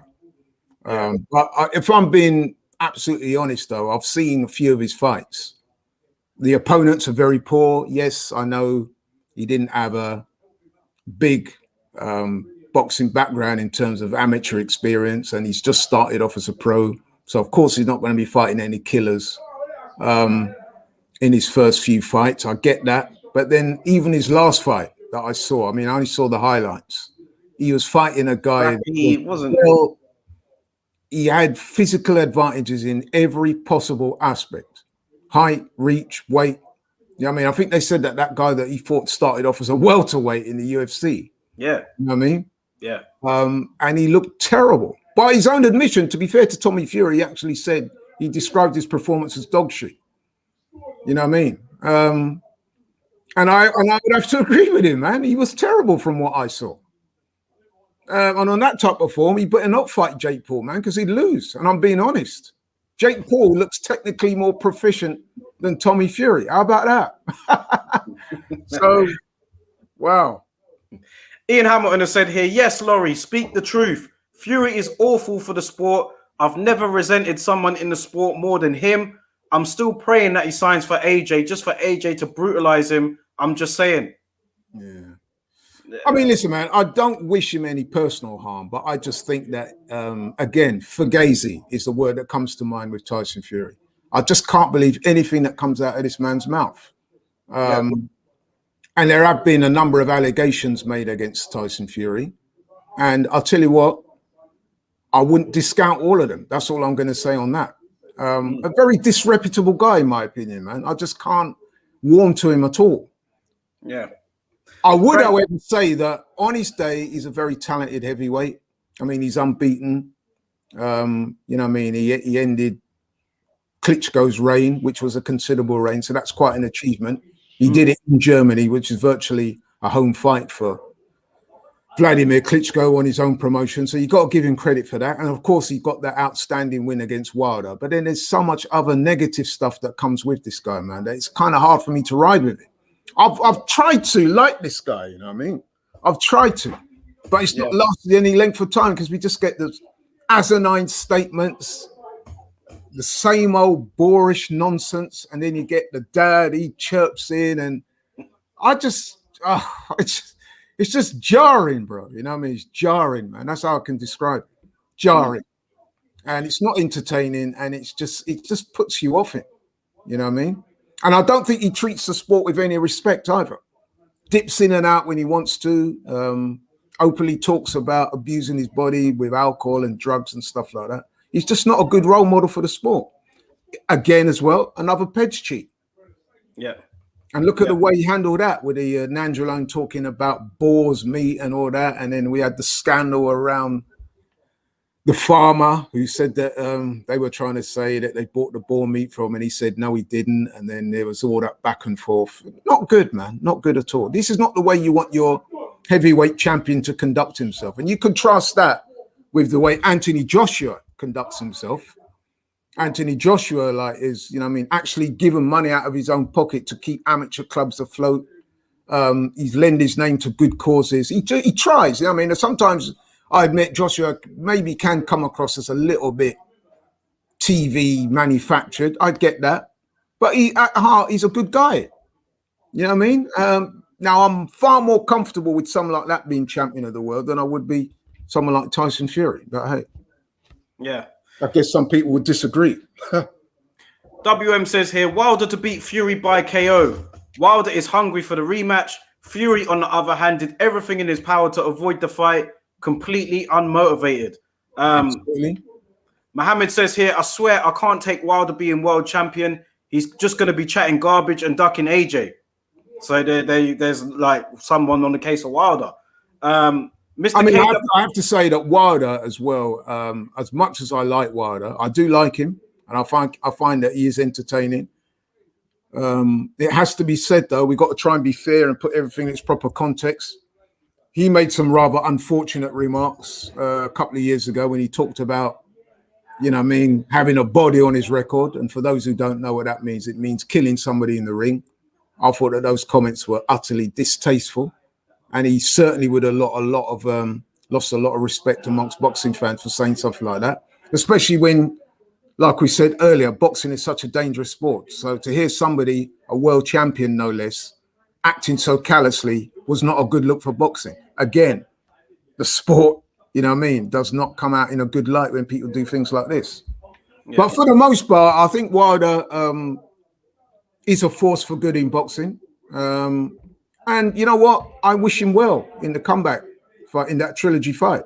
But if I'm being absolutely honest, though, I've seen a few of his fights. The opponents are very poor. Yes, I know he didn't have a big boxing background in terms of amateur experience, and he's just started off as a pro. So, of course, he's not going to be fighting any killers in his first few fights. I get that. But then even his last fight that I saw, I mean, I only saw the highlights. He was fighting a guy. He wasn't. Well, he had physical advantages in every possible aspect. Height, reach, weight. Yeah, I mean, I think they said that guy that he fought started off as a welterweight in the UFC. Yeah. You know what I mean? Yeah. And he looked terrible. By his own admission, to be fair to Tommy Fury, he actually said he described his performance as dog shit. You know what I mean? And I would have to agree with him, man. He was terrible from what I saw. And on that type of form, he better not fight Jake Paul, man, because he'd lose. And I'm being honest. Jake Paul looks technically more proficient than Tommy Fury. How about that? So, wow. Ian Hamilton has said here, yes, Laurie, speak the truth. Fury is awful for the sport. I've never resented someone in the sport more than him. I'm still praying that he signs for AJ, just for AJ to brutalize him. I'm just saying. Yeah. I mean, listen, man, I don't wish him any personal harm, but I just think that, again, fugazi is the word that comes to mind with Tyson Fury. I just can't believe anything that comes out of this man's mouth. And there have been a number of allegations made against Tyson Fury. And I'll tell you what, I wouldn't discount all of them. That's all I'm going to say on that. A very disreputable guy, in my opinion, man. I just can't warm to him at all. Yeah. I would, however, say that on his day, he's a very talented heavyweight. I mean, he's unbeaten. You know what I mean? He ended Klitschko's reign, which was a considerable reign. So that's quite an achievement. He did it in Germany, which is virtually a home fight for Vladimir Klitschko on his own promotion. So you got to give him credit for that. And of course, he got that outstanding win against Wilder. But then there's so much other negative stuff that comes with this guy, man, that it's kind of hard for me to ride with it. I've tried to like this guy, you know what I mean? I've tried to, but it's not lasted any length of time because we just get the asinine statements, the same old boorish nonsense, and then you get the dad, he chirps in, and I just, it's just jarring, bro. You know what I mean? It's jarring, man. That's how I can describe it. Jarring. and it's not entertaining, and it just puts you off it. You know what I mean? And I don't think he treats the sport with any respect either. Dips in and out when he wants to. Openly talks about abusing his body with alcohol and drugs and stuff like that. He's just not a good role model for the sport. Again, as well, another peds cheat. Yeah. And look at the way he handled that with the Nandrolone talking about boar's meat and all that. And then we had the scandal around the farmer who said that they were trying to say that they bought the boar meat from him, and he said, no, he didn't. And then there was all that back and forth. Not good, man. Not good at all. This is not the way you want your heavyweight champion to conduct himself. And you contrast that with the way Anthony Joshua conducts himself. Anthony Joshua, like, is, you know what I mean, actually giving money out of his own pocket to keep amateur clubs afloat. He's lend his name to good causes. He tries, you know what I mean? Sometimes I admit Joshua maybe can come across as a little bit TV manufactured. I get that. But at heart, he's a good guy. You know what I mean? Now, I'm far more comfortable with someone like that being champion of the world than I would be someone like Tyson Fury. But hey. Yeah. I guess some people would disagree. WM says here, Wilder to beat Fury by KO. Wilder is hungry for the rematch. Fury, on the other hand, did everything in his power to avoid the fight, completely unmotivated. Absolutely. Mohammed says here, I swear I can't take Wilder being world champion. He's just going to be chatting garbage and ducking AJ. So there's like someone on the case of Wilder. I have to say that Wilder as well, as much as I like Wilder, I do like him, and I find that he is entertaining. It has to be said, though, we've got to try and be fair and put everything in its proper context. He made some rather unfortunate remarks a couple of years ago when he talked about, you know what I mean, having a body on his record. And for those who don't know what that means, it means killing somebody in the ring. I thought that those comments were utterly distasteful. And he certainly would have lost a lot of respect amongst boxing fans for saying something like that, especially when, like we said earlier, boxing is such a dangerous sport. So to hear somebody, a world champion no less, acting so callously was not a good look for boxing. Again, the sport, you know what I mean, does not come out in a good light when people do things like this. Yeah. But for the most part, I think Wilder is a force for good in boxing. And you know what? I wish him well in the comeback fight, in that trilogy fight.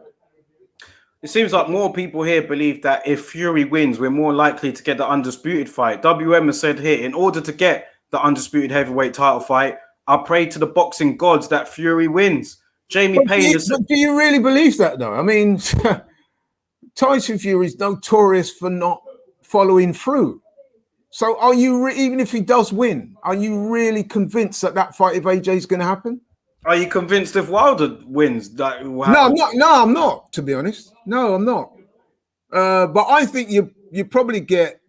It seems like more people here believe that if Fury wins, we're more likely to get the undisputed fight. WM has said here, in order to get the undisputed heavyweight title fight, I pray to the boxing gods that Fury wins. Jamie Payne has said... Do you really believe that, though? I mean, Tyson Fury is notorious for not following through. So are you, even if he does win, are you really convinced that that fight with AJ is going to happen? Are you convinced if Wilder wins that it will happen? No, I'm not, to be honest. No, I'm not. But I think you probably get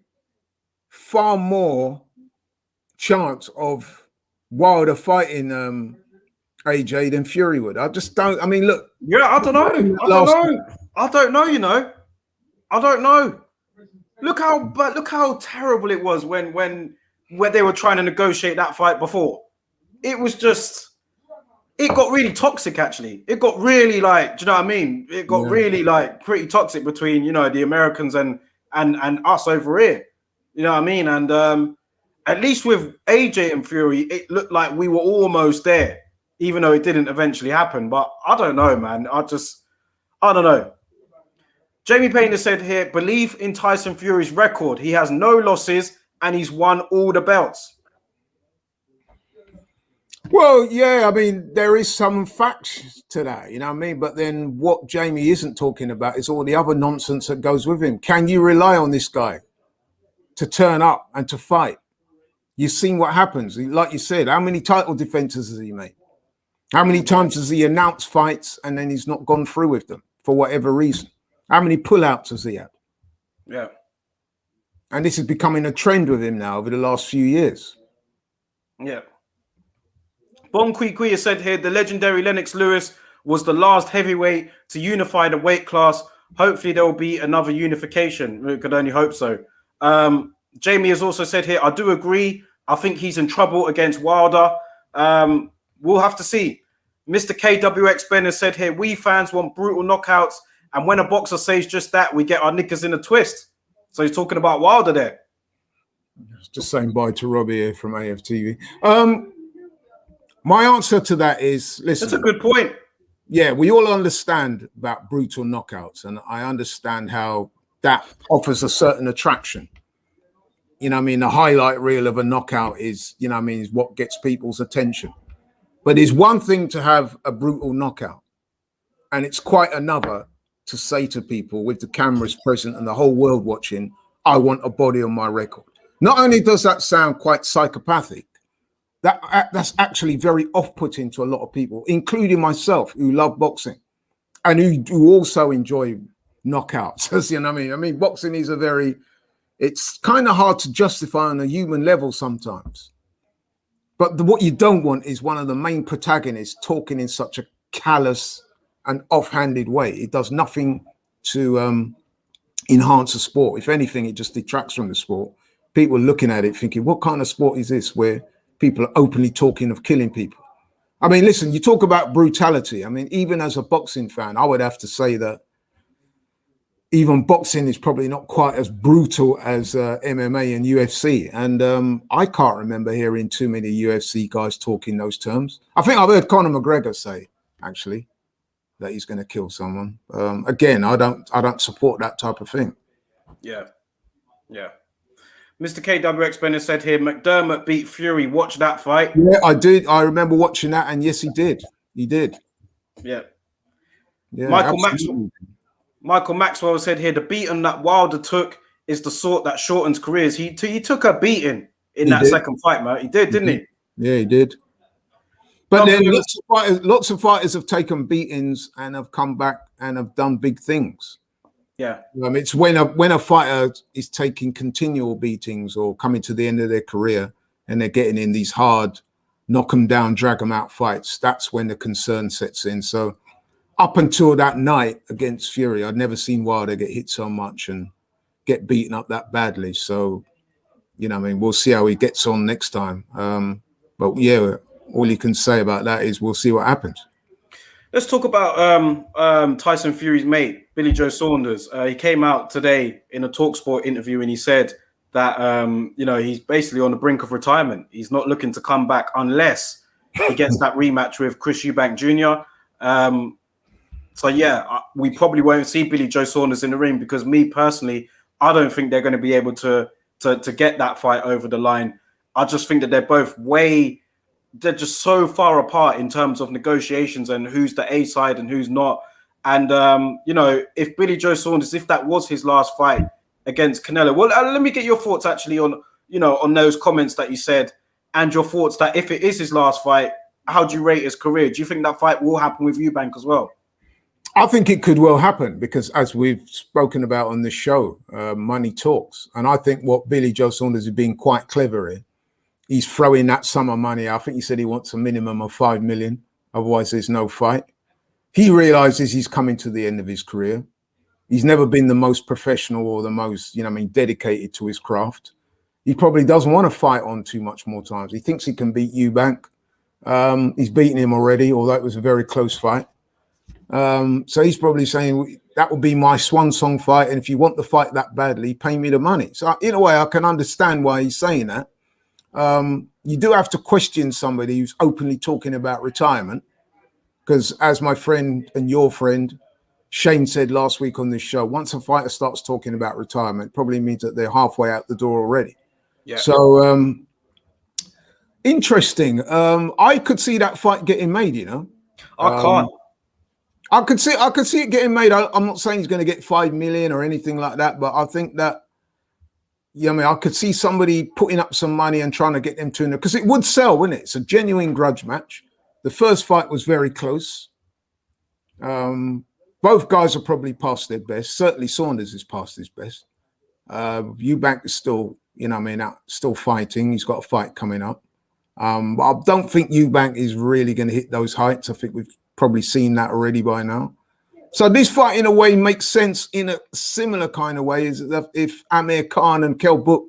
far more chance of Wilder fighting AJ than Fury would. I just don't. I mean, look. Yeah, I don't know. I don't know. You know, I don't know. Look how terrible it was when they were trying to negotiate that fight before. It was just, it got really toxic. Actually, it got really, like, do you know what I mean? It got really, like, pretty toxic between, you know, the Americans and us over here. You know what I mean? And at least with AJ and Fury, it looked like we were almost there, even though it didn't eventually happen. But I don't know, man. I don't know. Jamie Payne has said here, believe in Tyson Fury's record. He has no losses and he's won all the belts. Well, yeah, I mean, there is some facts to that, you know what I mean? But then what Jamie isn't talking about is all the other nonsense that goes with him. Can you rely on this guy to turn up and to fight? You've seen what happens. Like you said, how many title defenses has he made? How many times has he announced fights and then he's not gone through with them for whatever reason? How many pullouts has he had? Yeah. And this is becoming a trend with him now over the last few years. Yeah. Bon Kui has said here, the legendary Lennox Lewis was the last heavyweight to unify the weight class. Hopefully there will be another unification. We could only hope so. Jamie has also said here, I do agree. I think he's in trouble against Wilder. We'll have to see. Mr. KWX Ben has said here, we fans want brutal knockouts And when a boxer says just that, we get our knickers in a twist. So he's talking about Wilder there. Just saying bye to Robbie here from AFTV. My answer to that is, listen. That's a good point. Yeah, we all understand about brutal knockouts, and I understand how that offers a certain attraction. You know what I mean? The highlight reel of a knockout is, you know what I mean, is what gets people's attention. But it's one thing to have a brutal knockout, and it's quite another to say to people with the cameras present and the whole world watching, I want a body on my record. Not only does that sound quite psychopathic, that's actually very off-putting to a lot of people, including myself, who love boxing and who also enjoy knockouts. You know what I mean? I mean, boxing is it's kind of hard to justify on a human level sometimes. But what you don't want is one of the main protagonists talking in such a callous and offhanded way. It does nothing to enhance the sport. If anything, it just detracts from the sport. People looking at it thinking, what kind of sport is this where people are openly talking of killing people? I mean, listen, you talk about brutality. I mean, even as a boxing fan, I would have to say that even boxing is probably not quite as brutal as MMA and UFC. And I can't remember hearing too many UFC guys talking those terms. I think I've heard Conor McGregor say, actually, that he's going to kill someone. Again, I don't support that type of thing. Yeah. Mr. KWX Bennett said here, McDermott beat Fury. Watch that fight. Yeah, I did. I remember watching that, and yes, he did. He did. Yeah. Michael Maxwell said here, the beating that Wilder took is the sort that shortens careers. He took a beating in that second fight, man. He did, didn't he? Yeah, he did. But then lots of fighters have taken beatings and have come back and have done big things. Yeah. It's when a fighter is taking continual beatings or coming to the end of their career and they're getting in these hard, knock them down, drag them out fights, that's when the concern sets in. So up until that night against Fury, I'd never seen Wilder get hit so much and get beaten up that badly. So, you know, I mean, we'll see how he gets on next time. But yeah, all you can say about that is we'll see what happens. Let's talk about Tyson Fury's mate, Billy Joe Saunders. He came out today in a TalkSport interview and he said that, you know, he's basically on the brink of retirement. He's not looking to come back unless he gets that rematch with Chris Eubank Jr. So, yeah, we probably won't see Billy Joe Saunders in the ring because me personally, I don't think they're going to be able to get that fight over the line. I just think that they're just so far apart in terms of negotiations and who's the A side and who's not. And, you know, if Billy Joe Saunders, if that was his last fight against Canelo, well, let me get your thoughts actually on, you know, on those comments that you said and your thoughts that if it is his last fight, how do you rate his career? Do you think that fight will happen with Eubank as well? I think it could well happen because as we've spoken about on this show, money talks. And I think what Billy Joe Saunders is being quite clever in, he's throwing that sum of money. I think he said he wants a minimum of 5 million. Otherwise, there's no fight. He realizes he's coming to the end of his career. He's never been the most professional or the most, you know, I mean, dedicated to his craft. He probably doesn't want to fight on too much more times. He thinks he can beat Eubank. He's beaten him already, although it was a very close fight. So he's probably saying that will be my swan song fight. And if you want the fight that badly, pay me the money. So in a way, I can understand why he's saying that. You do have to question somebody who's openly talking about retirement, because as my friend and your friend Shane said last week on this show, once a fighter starts talking about retirement, it probably means that they're halfway out the door already. Yeah. So interesting. I could see that fight getting made. You know, I can't. I could see it getting made. I'm not saying he's going to get 5 million or anything like that, but I think that, yeah, I mean, I could see somebody putting up some money and trying to get them to, because it would sell, wouldn't it? It's a genuine grudge match. The first fight was very close. Both guys are probably past their best. Certainly Saunders is past his best. Eubank is still, you know, I mean, still fighting. He's got a fight coming up. But I don't think Eubank is really going to hit those heights. I think we've probably seen that already by now. So this fight, in a way, makes sense in a similar kind of way as if Amir Khan and Kell Brook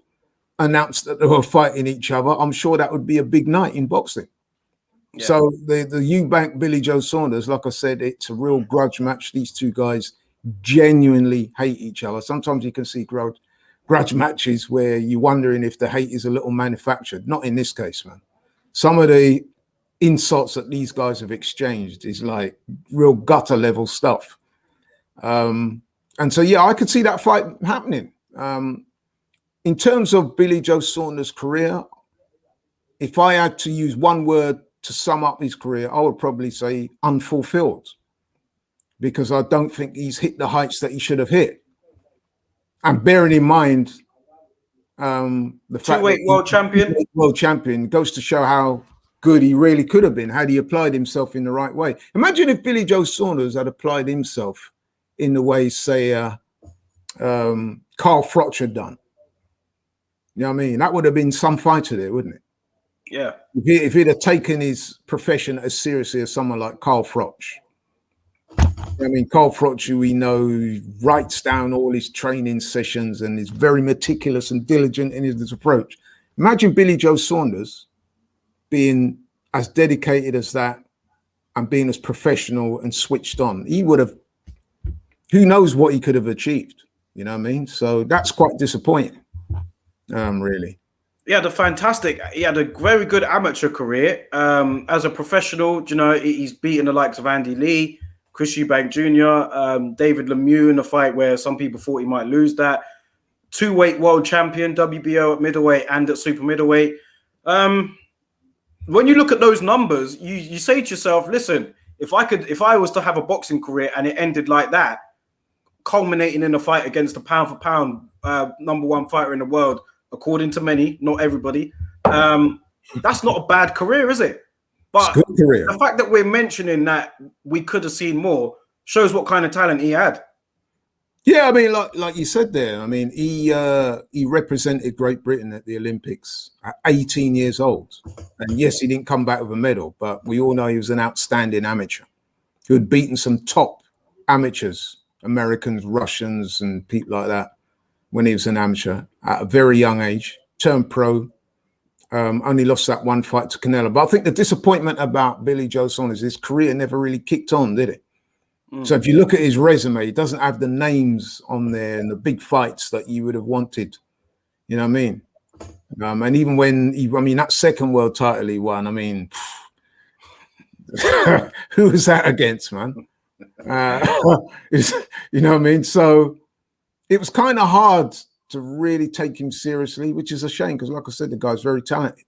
announced that they were fighting each other. I'm sure that would be a big night in boxing. Yeah. So the Eubank Billy Joe Saunders, like I said, it's a real grudge match. These two guys genuinely hate each other. Sometimes you can see grudge matches where you're wondering if the hate is a little manufactured. Not in this case, man. Some of the insults that these guys have exchanged is like real gutter level stuff. And so, yeah, I could see that fight happening. In terms of Billy Joe Saunders' career, if I had to use one word to sum up his career, I would probably say unfulfilled, because I don't think he's hit the heights that he should have hit. And bearing in mind the fact that world champion goes to show how good he really could have been had he applied himself in the right way. Imagine if Billy Joe Saunders had applied himself in the way, say, Carl Froch had done. You know what I mean? That would have been some fighter there, wouldn't it? Yeah. If he'd have taken his profession as seriously as someone like Carl Froch. I mean, Carl Froch, who we know writes down all his training sessions and is very meticulous and diligent in his approach. Imagine Billy Joe Saunders being as dedicated as that and being as professional and switched on. He would have, who knows what he could have achieved, you know what I mean? So that's quite disappointing, really. He had a very good amateur career. As a professional, you know, he's beaten the likes of Andy Lee, Chris Eubank Jr., David Lemieux in a fight where some people thought he might lose that. Two-weight world champion, WBO at middleweight and at super middleweight. When you look at those numbers, you say to yourself, listen, if I was to have a boxing career and it ended like that, culminating in a fight against a pound for pound number one fighter in the world, according to many, not everybody, that's not a bad career, is it? But the fact that we're mentioning that we could have seen more shows what kind of talent he had. Yeah, I mean, like you said there, I mean, he represented Great Britain at the Olympics at 18 years old. And yes, he didn't come back with a medal, but we all know he was an outstanding amateur who had beaten some top amateurs, Americans, Russians, and people like that when he was an amateur at a very young age, turned pro. Only lost that one fight to Canelo. But I think the disappointment about Billy Joe Saunders, his career never really kicked on, did it? So if you look at his resume, he doesn't have the names on there and the big fights that you would have wanted. You know what I mean? And even when that second world title he won, I mean, who was that against, man? You know what I mean? So it was kind of hard to really take him seriously, which is a shame because, like I said, the guy's very talented.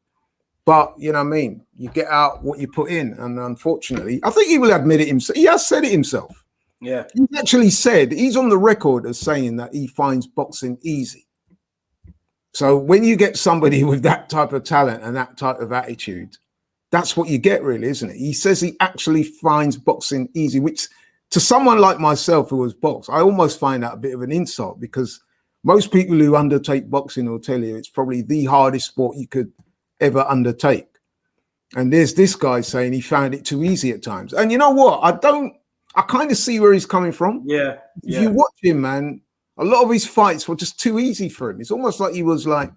But, you know what I mean? You get out what you put in. And unfortunately, I think he will admit it himself. He has said it himself. Yeah. He's actually said, he's on the record as saying that he finds boxing easy. So when you get somebody with that type of talent and that type of attitude, that's what you get really, isn't it? He says he actually finds boxing easy, which to someone like myself who has boxed, I almost find that a bit of an insult because most people who undertake boxing will tell you it's probably the hardest sport you could ever undertake. And there's this guy saying he found it too easy at times. And you know what? I kind of see where he's coming from. Yeah. If you watch him, man, a lot of his fights were just too easy for him. It's almost like he was like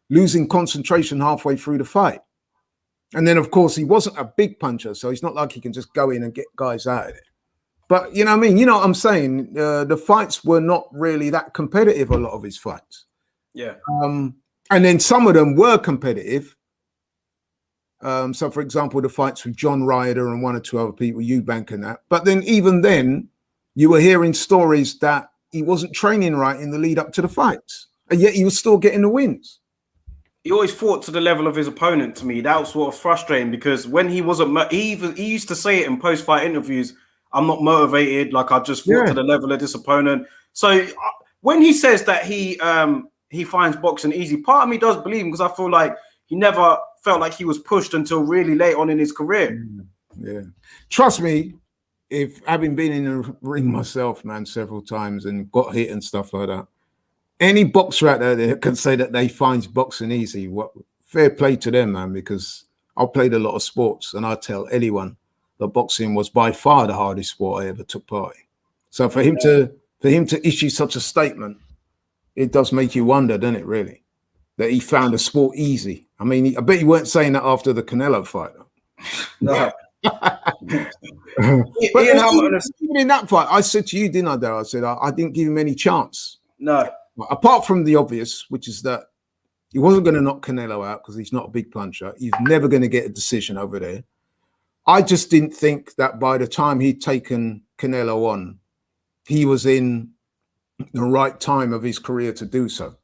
losing concentration halfway through the fight. And then, of course, he wasn't a big puncher, so it's not like he can just go in and get guys out of it. But you know what I mean? You know what I'm saying? The fights were not really that competitive, a lot of his fights. Yeah. And then some of them were competitive. So, for example, the fights with John Ryder and one or two other people, Eubank and that. But then even then, you were hearing stories that he wasn't training right in the lead up to the fights. And yet he was still getting the wins. He always fought to the level of his opponent to me. That was sort of frustrating because when he wasn't, he used to say it in post-fight interviews, I'm not motivated, like I just fought to the level of this opponent. So when he says that he finds boxing easy, part of me does believe him because I feel like he never felt like he was pushed until really late on in his career. Yeah. Trust me, if having been in the ring myself, man, several times and got hit and stuff like that, any boxer out there that can say that they find boxing easy, fair play to them, man, because I played a lot of sports and I tell anyone that boxing was by far the hardest sport I ever took part in. So for him to issue such a statement, it does make you wonder, doesn't it, really? That he found a sport easy. I mean, I bet you weren't saying that after the Canelo fight. No. But Ian even in that fight, I said to you, didn't I, Darryl? I said I didn't give him any chance. No. Apart from the obvious, which is that he wasn't going to knock Canelo out because he's not a big puncher. He's never going to get a decision over there. I just didn't think that by the time he'd taken Canelo on, he was in the right time of his career to do so.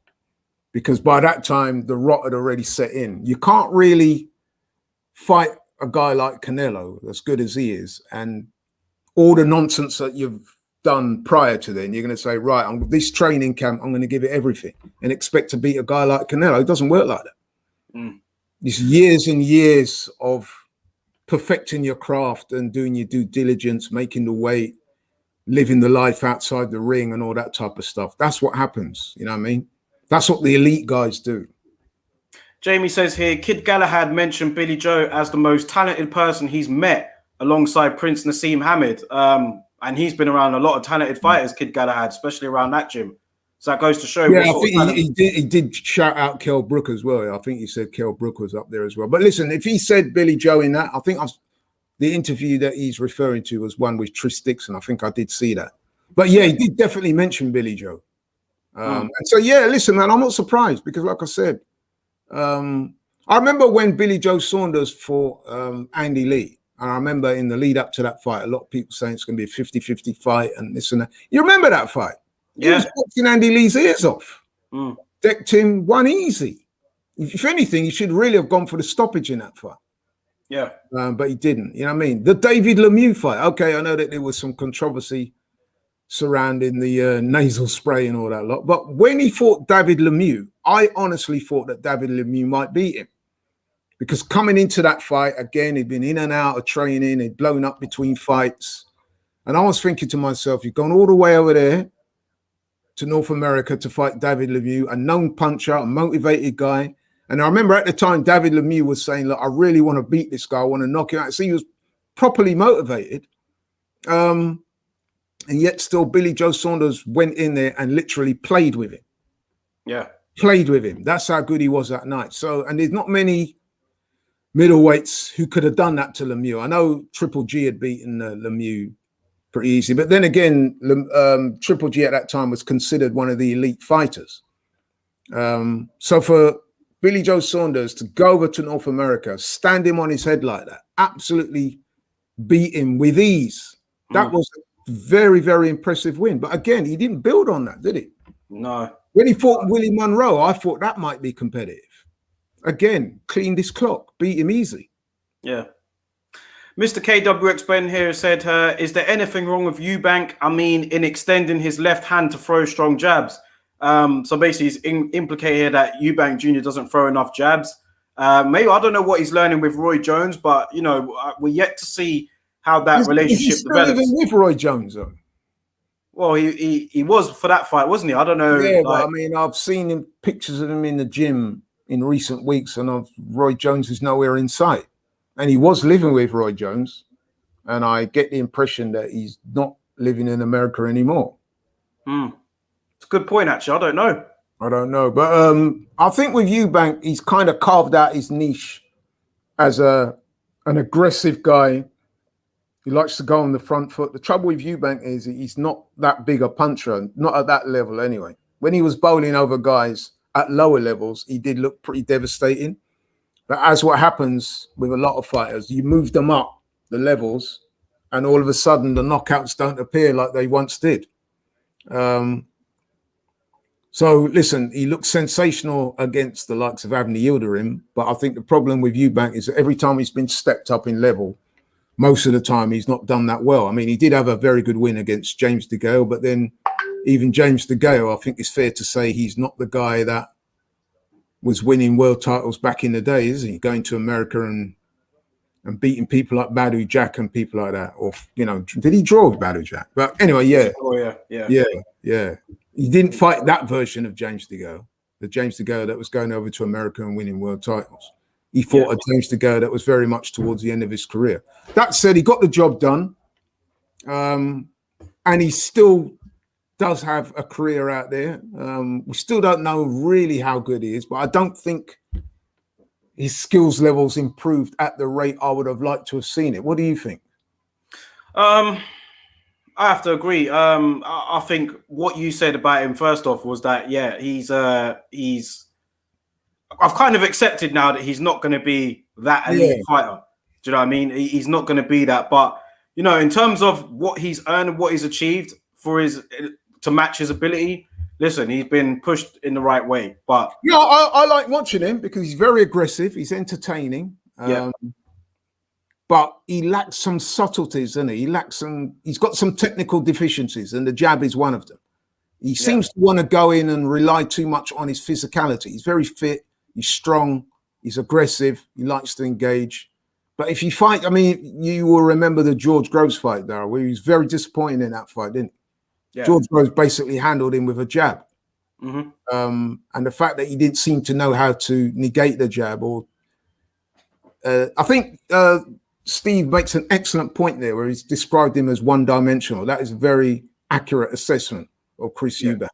Because by that time, the rot had already set in. You can't really fight a guy like Canelo, as good as he is, and all the nonsense that you've done prior to then, you're going to say, right, this training camp, I'm going to give it everything and expect to beat a guy like Canelo. It doesn't work like that. It's years and years of perfecting your craft and doing your due diligence, making the weight, living the life outside the ring and all that type of stuff. That's what happens. You know what I mean? That's what the elite guys do. Jamie says here, Kid Galahad mentioned Billy Joe as the most talented person he's met alongside Prince Nassim Hamid. And he's been around a lot of talented fighters, Kid Galahad, especially around that gym. So that goes to show. Yeah, I think he did shout out Kell Brook as well. I think he said Kell Brook was up there as well. But listen, if he said Billy Joe in that, I think the interview that he's referring to was one with Tris Dixon. I think I did see that. But yeah, he did definitely mention Billy Joe. And so, yeah, listen, man, I'm not surprised because, like I said, I remember when Billy Joe Saunders fought Andy Lee. And I remember in the lead up to that fight, a lot of people saying it's going to be a 50-50 fight and this and that. You remember that fight? He was boxing Andy Lee's ears off. Decked him one easy. If anything, he should really have gone for the stoppage in that fight. Yeah. But he didn't. You know what I mean? The David Lemieux fight. Okay, I know that there was some controversy surrounding the nasal spray and all that lot. But when he fought David Lemieux, I honestly thought that David Lemieux might beat him. Because coming into that fight, again, he'd been in and out of training, he'd blown up between fights. And I was thinking to myself, you've gone all the way over there to North America to fight David Lemieux, a known puncher, a motivated guy. And I remember at the time, David Lemieux was saying, look, I really want to beat this guy. I want to knock him out. So he was properly motivated. And yet still Billy Joe Saunders went in there and literally played with him. Yeah. Played with him. That's how good he was that night. So, and there's not many middleweights who could have done that to Lemieux. I know Triple G had beaten Lemieux pretty easy. But then again, Triple G at that time was considered one of the elite fighters. So for Billy Joe Saunders to go over to North America, stand him on his head like that, absolutely beat him with ease. That was a very, very impressive win. But again, he didn't build on that, did he? No. When he fought Willie Monroe, I thought that might be competitive. Again, cleaned his clock, beat him easy. Yeah. Mr. KWX Ben here said, is there anything wrong with Eubank? I mean, in extending his left hand to throw strong jabs. So basically, he's implicated here that Eubank Jr. doesn't throw enough jabs. Maybe I don't know what he's learning with Roy Jones, but you know, we're yet to see how that relationship develops. Even with Roy Jones, though. Well, he was for that fight, wasn't he? I don't know. Yeah, but I mean, I've seen pictures of him in the gym in recent weeks, and Roy Jones is nowhere in sight. And he was living with Roy Jones, and I get the impression that he's not living in America anymore. It's a good point, actually. I don't know. But I think with Eubank, he's kind of carved out his niche as an aggressive guy. He likes to go on the front foot. The trouble with Eubank is he's not that big a puncher, not at that level anyway. When he was bowling over guys at lower levels, he did look pretty devastating. But as what happens with a lot of fighters, you move them up the levels, and all of a sudden the knockouts don't appear like they once did. So listen, he looks sensational against the likes of Avni Yildirim, but I think the problem with Eubank is that every time he's been stepped up in level, most of the time he's not done that well. I mean, he did have a very good win against James DeGale, but then even James DeGale, I think it's fair to say he's not the guy that was winning world titles back in the day, is he? Going to America and beating people like Badu Jack and people like that. Or, you know, did he draw with Badu Jack? But anyway, yeah. Oh, yeah. He didn't fight that version of James DeGale, the James DeGale that was going over to America and winning world titles. He fought a James DeGale that was very much towards the end of his career. That said, he got the job done. And he still does have a career out there. We still don't know really how good he is, but I don't think his skills levels improved at the rate I would have liked to have seen it. What do you think? I have to agree. I think what you said about him first off was that he's I've kind of accepted now that he's not going to be that elite fighter. Do you know what I mean? He's not going to be that. But you know, in terms of what he's earned, what he's achieved for his to match his ability, listen, he's been pushed in the right way. But yeah, I like watching him because he's very aggressive. He's entertaining. But he lacks some subtleties, doesn't he? He's got some technical deficiencies, and the jab is one of them. He seems to want to go in and rely too much on his physicality. He's very fit, he's strong, he's aggressive, he likes to engage. But if you fight, I mean, you will remember the George Groves fight, there, where he was very disappointing in that fight, didn't he? Yeah. George Groves basically handled him with a jab. And the fact that he didn't seem to know how to negate the jab, or I think Steve makes an excellent point there where he's described him as one-dimensional. That is a very accurate assessment of Chris Eubank.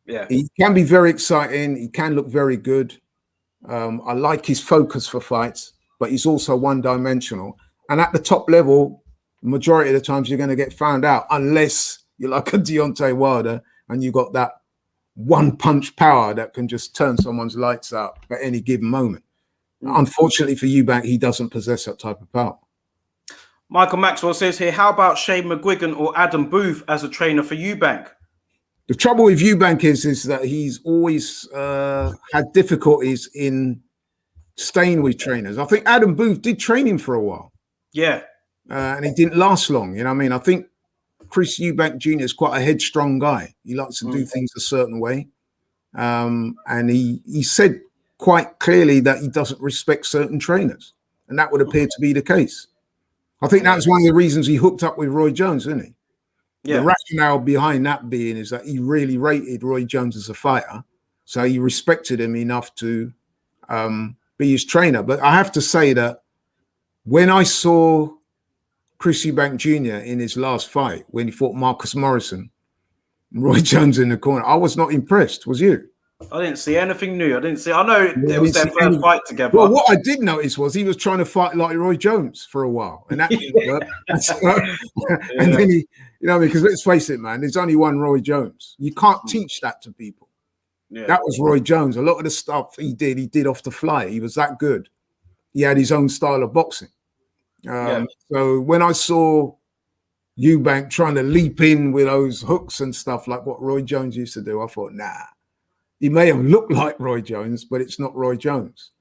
Yeah, he can be very exciting. He can look very good. I like his focus for fights, but he's also one-dimensional. And at the top level, majority of the times you're going to get found out, unless you're like a Deontay Wilder and you got that one-punch power that can just turn someone's lights out at any given moment. Unfortunately for Eubank, he doesn't possess that type of power. Michael Maxwell says here, how about Shane McGuigan or Adam Booth as a trainer for Eubank? The trouble with Eubank is that he's always had difficulties in staying with trainers. I think Adam Booth did train him for a while. Yeah. And it didn't last long. You know what I mean? I think Chris Eubank Jr. is quite a headstrong guy. He likes to do things a certain way. And he said quite clearly that he doesn't respect certain trainers. And that would appear to be the case. I think that was one of the reasons he hooked up with Roy Jones, isn't he? Yeah. The rationale behind that being is that he really rated Roy Jones as a fighter. So he respected him enough to be his trainer. But I have to say that when I saw Chris Eubank Jr. in his last fight, when he fought Marcus Morrison, Roy Jones in the corner, I was not impressed. Was you? I didn't see anything new. I know it was their first fight together. Well, what I did notice was he was trying to fight like Roy Jones for a while, and that didn't work. And then he, you know, because let's face it, man, there's only one Roy Jones. You can't teach that to people. Yeah. That was Roy Jones. A lot of the stuff he did off the fly. He was that good. He had his own style of boxing. So when I saw Eubank trying to leap in with those hooks and stuff like what Roy Jones used to do, I thought, nah. He may have looked like Roy Jones, but it's not Roy Jones.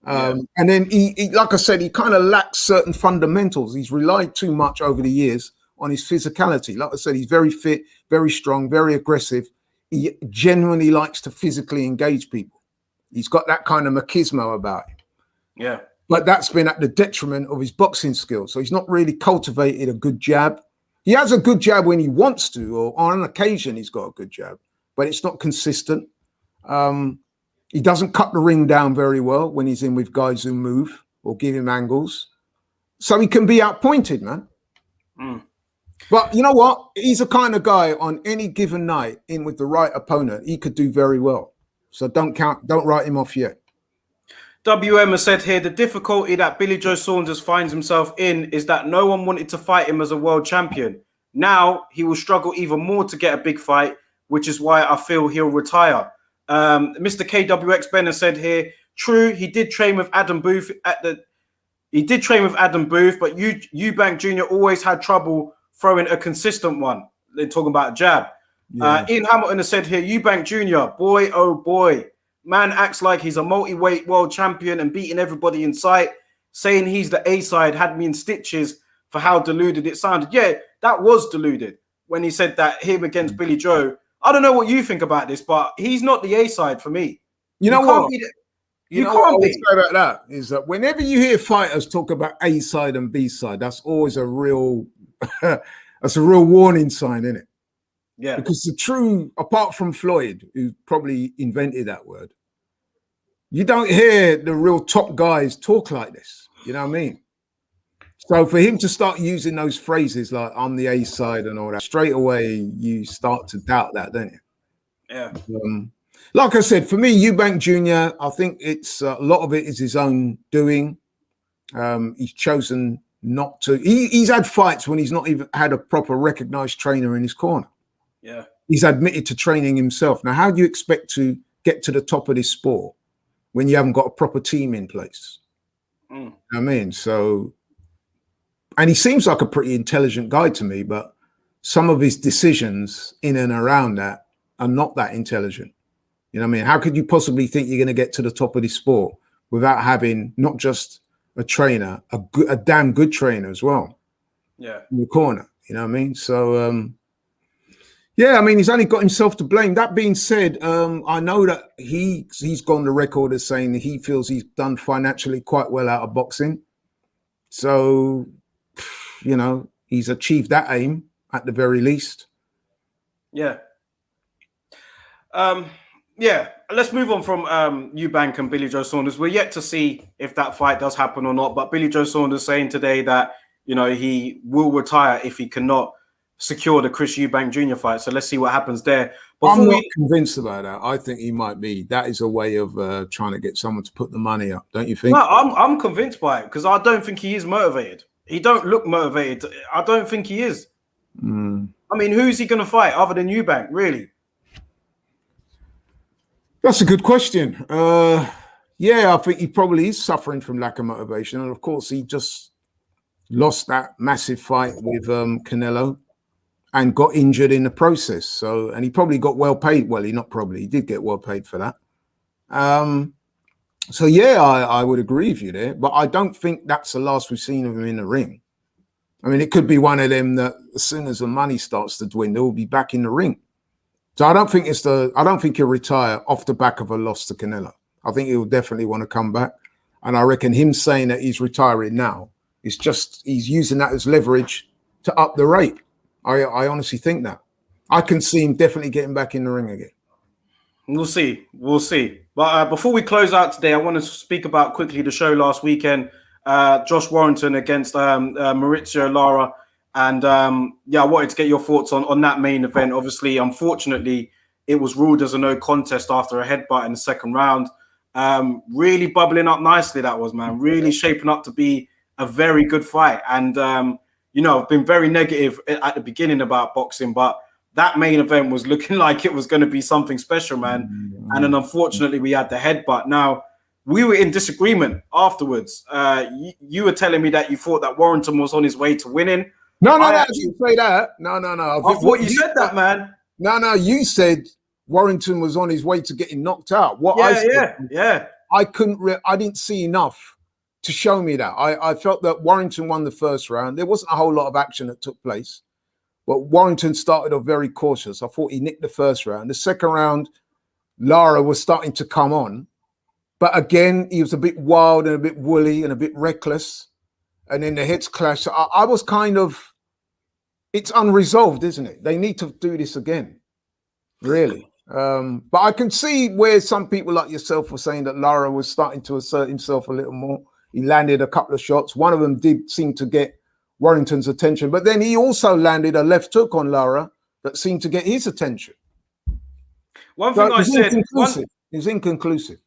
And then he, like I said, he kind of lacks certain fundamentals. He's relied too much over the years on his physicality. Like I said, he's very fit, very strong, very aggressive. He genuinely likes to physically engage people. He's got that kind of machismo about him. Yeah. But that's been at the detriment of his boxing skills. So he's not really cultivated a good jab. He has a good jab when he wants to, or on occasion he's got a good jab, but it's not consistent. He doesn't cut the ring down very well when he's in with guys who move or give him angles. So he can be outpointed, man. But you know what? He's a kind of guy on any given night in with the right opponent, he could do very well. So don't write him off yet. WM has said here, the difficulty that Billy Joe Saunders finds himself in is that no one wanted to fight him as a world champion. Now he will struggle even more to get a big fight, which is why I feel he'll retire. Mr. KWX Benner said here, true, he did train with Adam Booth but Eubank Jr. always had trouble throwing a consistent one. They're talking about a jab. Yeah. Ian Hamilton has said here, Eubank Jr., boy, oh boy, man acts like he's a multi-weight world champion and beating everybody in sight. Saying he's the A-side had me in stitches for how deluded it sounded. Yeah, that was deluded when he said that him against Billy Joe. I don't know what you think about this, but he's not the A-side for me. You know what? You know what I would say about that is that whenever you hear fighters talk about A-side and B-side, that's always a real that's a real warning sign, isn't it? Yeah. Because the true, apart from Floyd, who probably invented that word, you don't hear the real top guys talk like this. You know what I mean? So for him to start using those phrases like I'm the A side and all that, straight away you start to doubt that, don't you? Yeah. Like I said, for me, Eubank Jr., I think it's a lot of it is his own doing. He's chosen not to. He's had fights when he's not even had a proper recognized trainer in his corner. Yeah. He's admitted to training himself. Now, how do you expect to get to the top of this sport when you haven't got a proper team in place? I mean, so, and he seems like a pretty intelligent guy to me, but some of his decisions in and around that are not that intelligent. You know what I mean? How could you possibly think you're going to get to the top of this sport without having not just a trainer, a damn good trainer as well? Yeah. In the corner, you know what I mean? So, yeah, I mean, he's only got himself to blame. That being said, I know that he's gone the record as saying that he feels he's done financially quite well out of boxing. So, you know, he's achieved that aim at the very least. Yeah. Yeah, let's move on from Eubank and Billy Joe Saunders. We're yet to see if that fight does happen or not. But Billy Joe Saunders saying today that, you know, he will retire if he cannot secure the Chris Eubank Jr. fight. So let's see what happens there. I'm not convinced about that. I think he might be. That is a way of trying to get someone to put the money up, don't you think? No, I'm convinced by it because I don't think he is motivated. He don't look motivated. I don't think he is. I mean, who's he going to fight other than Eubank, really? That's a good question. Yeah, I think he probably is suffering from lack of motivation. And of course, he just lost that massive fight with Canelo and got injured in the process. So, and he probably got well paid. Well, he did get well paid for that. So, yeah, I would agree with you there. But I don't think that's the last we've seen of him in the ring. I mean, it could be one of them that as soon as the money starts to dwindle, he'll be back in the ring. So I don't think he'll retire off the back of a loss to Canelo. I think he'll definitely want to come back. And I reckon him saying that he's retiring now is just, he's using that as leverage to up the rate. I honestly think that. I can see him definitely getting back in the ring again. We'll see. We'll see. But before we close out today, I want to speak about quickly the show last weekend. Josh Warrington against Maurizio Lara. And yeah, I wanted to get your thoughts on that main event. Obviously, unfortunately, it was ruled as a no contest after a headbutt in the second round. Really bubbling up nicely, that was, man. Really shaping up to be a very good fight. And, you know, I've been very negative at the beginning about boxing, but that main event was looking like it was going to be something special, man. And then unfortunately, we had the headbutt. Now, we were in disagreement afterwards. You were telling me that you thought that Warrington was on his way to winning. No, I didn't say that. No. I thought you said that, man. No, you said Warrington was on his way to getting knocked out. I didn't see enough to show me that. I felt that Warrington won the first round. There wasn't a whole lot of action that took place, but Warrington started off very cautious. I thought he nicked the first round. The second round, Lara was starting to come on, but again, he was a bit wild and a bit woolly and a bit reckless. And then the heads clashed. I was kind of, it's unresolved, isn't it? They need to do this again, really. But I can see where some people like yourself were saying that Lara was starting to assert himself a little more. He landed a couple of shots. One of them did seem to get Warrington's attention, but then he also landed a left hook on Lara that seemed to get his attention. One thing I said, it was inconclusive.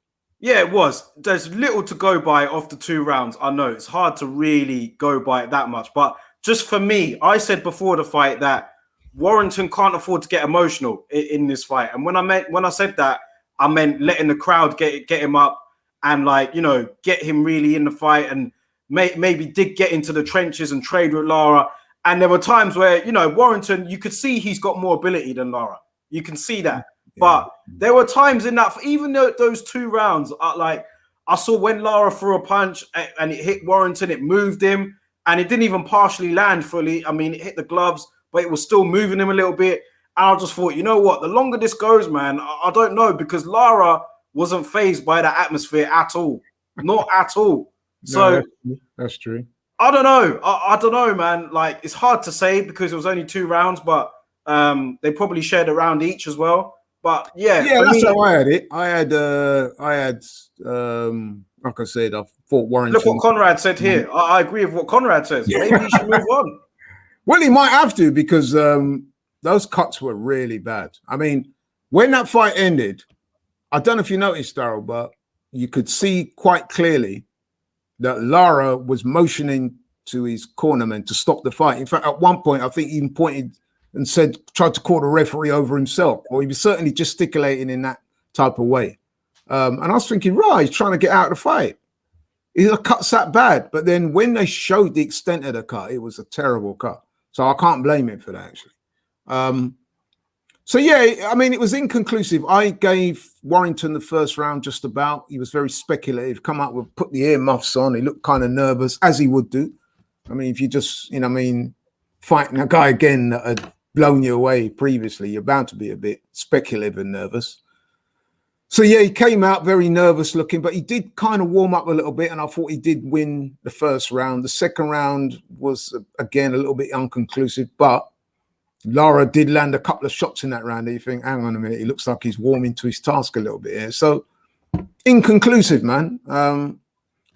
Yeah, it was. There's little to go by off the 2 rounds. I know it's hard to really go by it that much, but just for me, I said before the fight that Warrington can't afford to get emotional in this fight. And when I said that, I meant letting the crowd get him up and, like, you know, get him really in the fight and maybe did get into the trenches and trade with Lara. And there were times where, you know, Warrington, you could see he's got more ability than Lara. You can see that. But there were times in that, even though those 2 rounds, like I saw when Lara threw a punch and it hit Warrington, it moved him and it didn't even partially land fully. I mean, it hit the gloves, but it was still moving him a little bit. And I just thought, you know what, the longer this goes, man, I don't know, because Lara wasn't fazed by that atmosphere at all. Not at all. So no, that's true. I don't know. I don't know, man. Like, it's hard to say because it was only 2 rounds, but they probably shared a round each as well. But yeah, that's how I had it. I had, like I said, I thought Warrington. Look what Conrad said here. I agree with what Conrad says. Yeah. Maybe he should move on. Well, he might have to because those cuts were really bad. I mean, when that fight ended, I don't know if you noticed, Daryl, but you could see quite clearly that Lara was motioning to his cornerman to stop the fight. In fact, at one point, I think he even pointed and said, tried to call the referee over himself, or he was certainly gesticulating in that type of way. And I was thinking, right, he's trying to get out of the fight. The cut's that bad. But then when they showed the extent of the cut, it was a terrible cut. So I can't blame him for that, actually. So, yeah, I mean, it was inconclusive. I gave Warrington the first round just about. He was very speculative, come up with, put the earmuffs on. He looked kind of nervous, as he would do. I mean, if you just, fighting a guy again that had blown you away previously, you're bound to be a bit speculative and nervous. So, yeah, he came out very nervous looking, but he did kind of warm up a little bit, and I thought he did win the first round. The second round was, again, a little bit inconclusive, but Lara did land a couple of shots in that round. You think, hang on a minute, he looks like he's warming to his task a little bit here. So, inconclusive, man.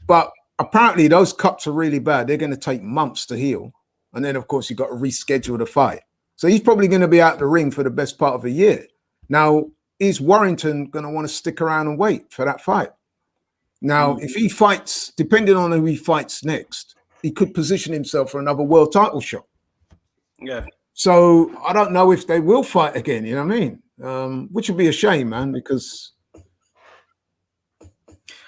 But apparently those cuts are really bad. They're going to take months to heal. And then, of course, you've got to reschedule the fight. So he's probably going to be out the ring for the best part of a year. Now, is Warrington going to want to stick around and wait for that fight? Now, if he fights, depending on who he fights next, he could position himself for another world title shot. Yeah. So I don't know if they will fight again, you know what I mean? Which would be a shame, man, because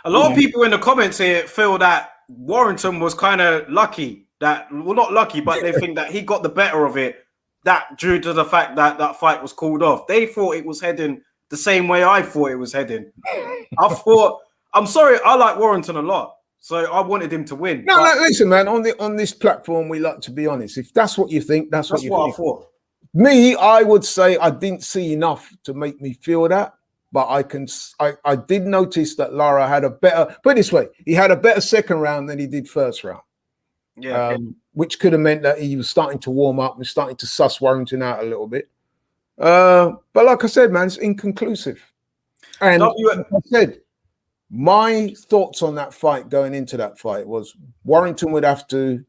a lot of people in the comments here feel that Warrington was kind of lucky, that, well, not lucky, but they think that he got the better of it, that due to the fact that that fight was called off. They thought it was heading the same way I thought it was heading. I'm sorry, I like Warrington a lot. So I wanted him to win. No, listen, man. On this platform, we like to be honest. If that's what you think, that's what you think. I thought. Me, I would say I didn't see enough to make me feel that, but I did notice that Lara had a better. Put it this way, he had a better second round than he did first round. Yeah, which could have meant that he was starting to warm up and starting to suss Warrington out a little bit. But like I said, man, it's inconclusive. And like I said, my thoughts on that fight going into that fight was Warrington would have to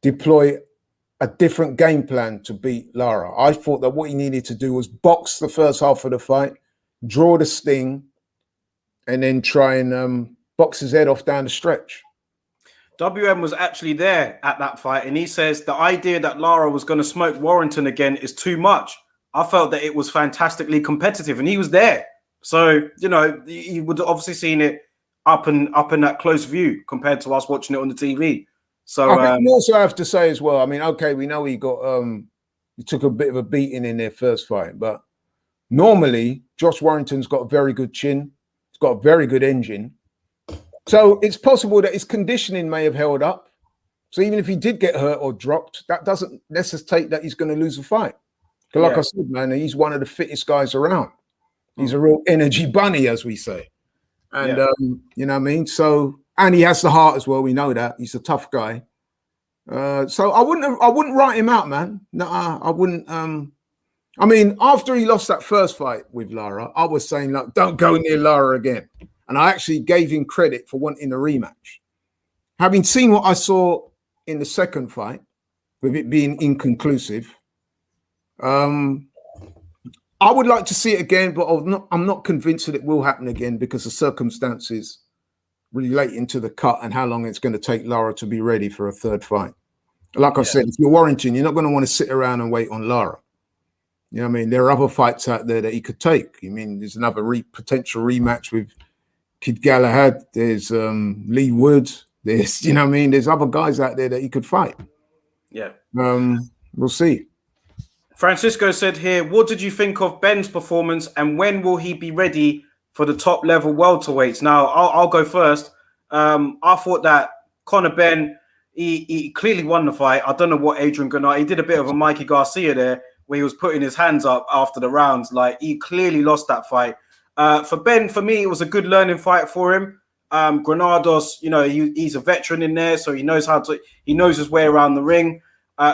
deploy a different game plan to beat Lara. I thought that what he needed to do was box the first half of the fight, draw the sting, and then try and box his head off down the stretch. WM was actually there at that fight, and he says the idea that Lara was going to smoke Warrington again is too much. I felt that it was fantastically competitive, and he was there. So, you would have obviously seen it up in that close view compared to us watching it on the TV. So I think also have to say as well, I mean, okay, we know he took a bit of a beating in their first fight, but normally Josh Warrington's got a very good chin. He's got a very good engine. So it's possible that his conditioning may have held up. So even if he did get hurt or dropped, that doesn't necessitate that he's going to lose a fight. Because like I said, man, he's one of the fittest guys around. He's a real energy bunny, as we say. And, you know what I mean? So, and he has the heart as well. We know that. He's a tough guy. So I wouldn't write him out, man. No, I wouldn't. I mean, after he lost that first fight with Lara, I was saying, like, don't go near Lara again. And I actually gave him credit for wanting a rematch. Having seen what I saw in the second fight, with it being inconclusive, I would like to see it again, but I'm not convinced that it will happen again because the circumstances relating to the cut and how long it's going to take Lara to be ready for a third fight. Like I said, if you're Warrington, you're not going to want to sit around and wait on Lara. You know what I mean? There are other fights out there that he could take. I mean, there's another potential rematch with Kid Galahad. There's Lee Wood. There's, you know what I mean? There's other guys out there that he could fight. Yeah. We'll see. Francisco said here, what did you think of Ben's performance and when will he be ready for the top level welterweights? Now, I'll go first. I thought that Conor Benn, he clearly won the fight. I don't know what Adrian Granado, he did a bit of a Mikey Garcia there where he was putting his hands up after the rounds. Like, he clearly lost that fight. For Ben, for me, it was a good learning fight for him. Granados, he's a veteran in there, so he knows his way around the ring.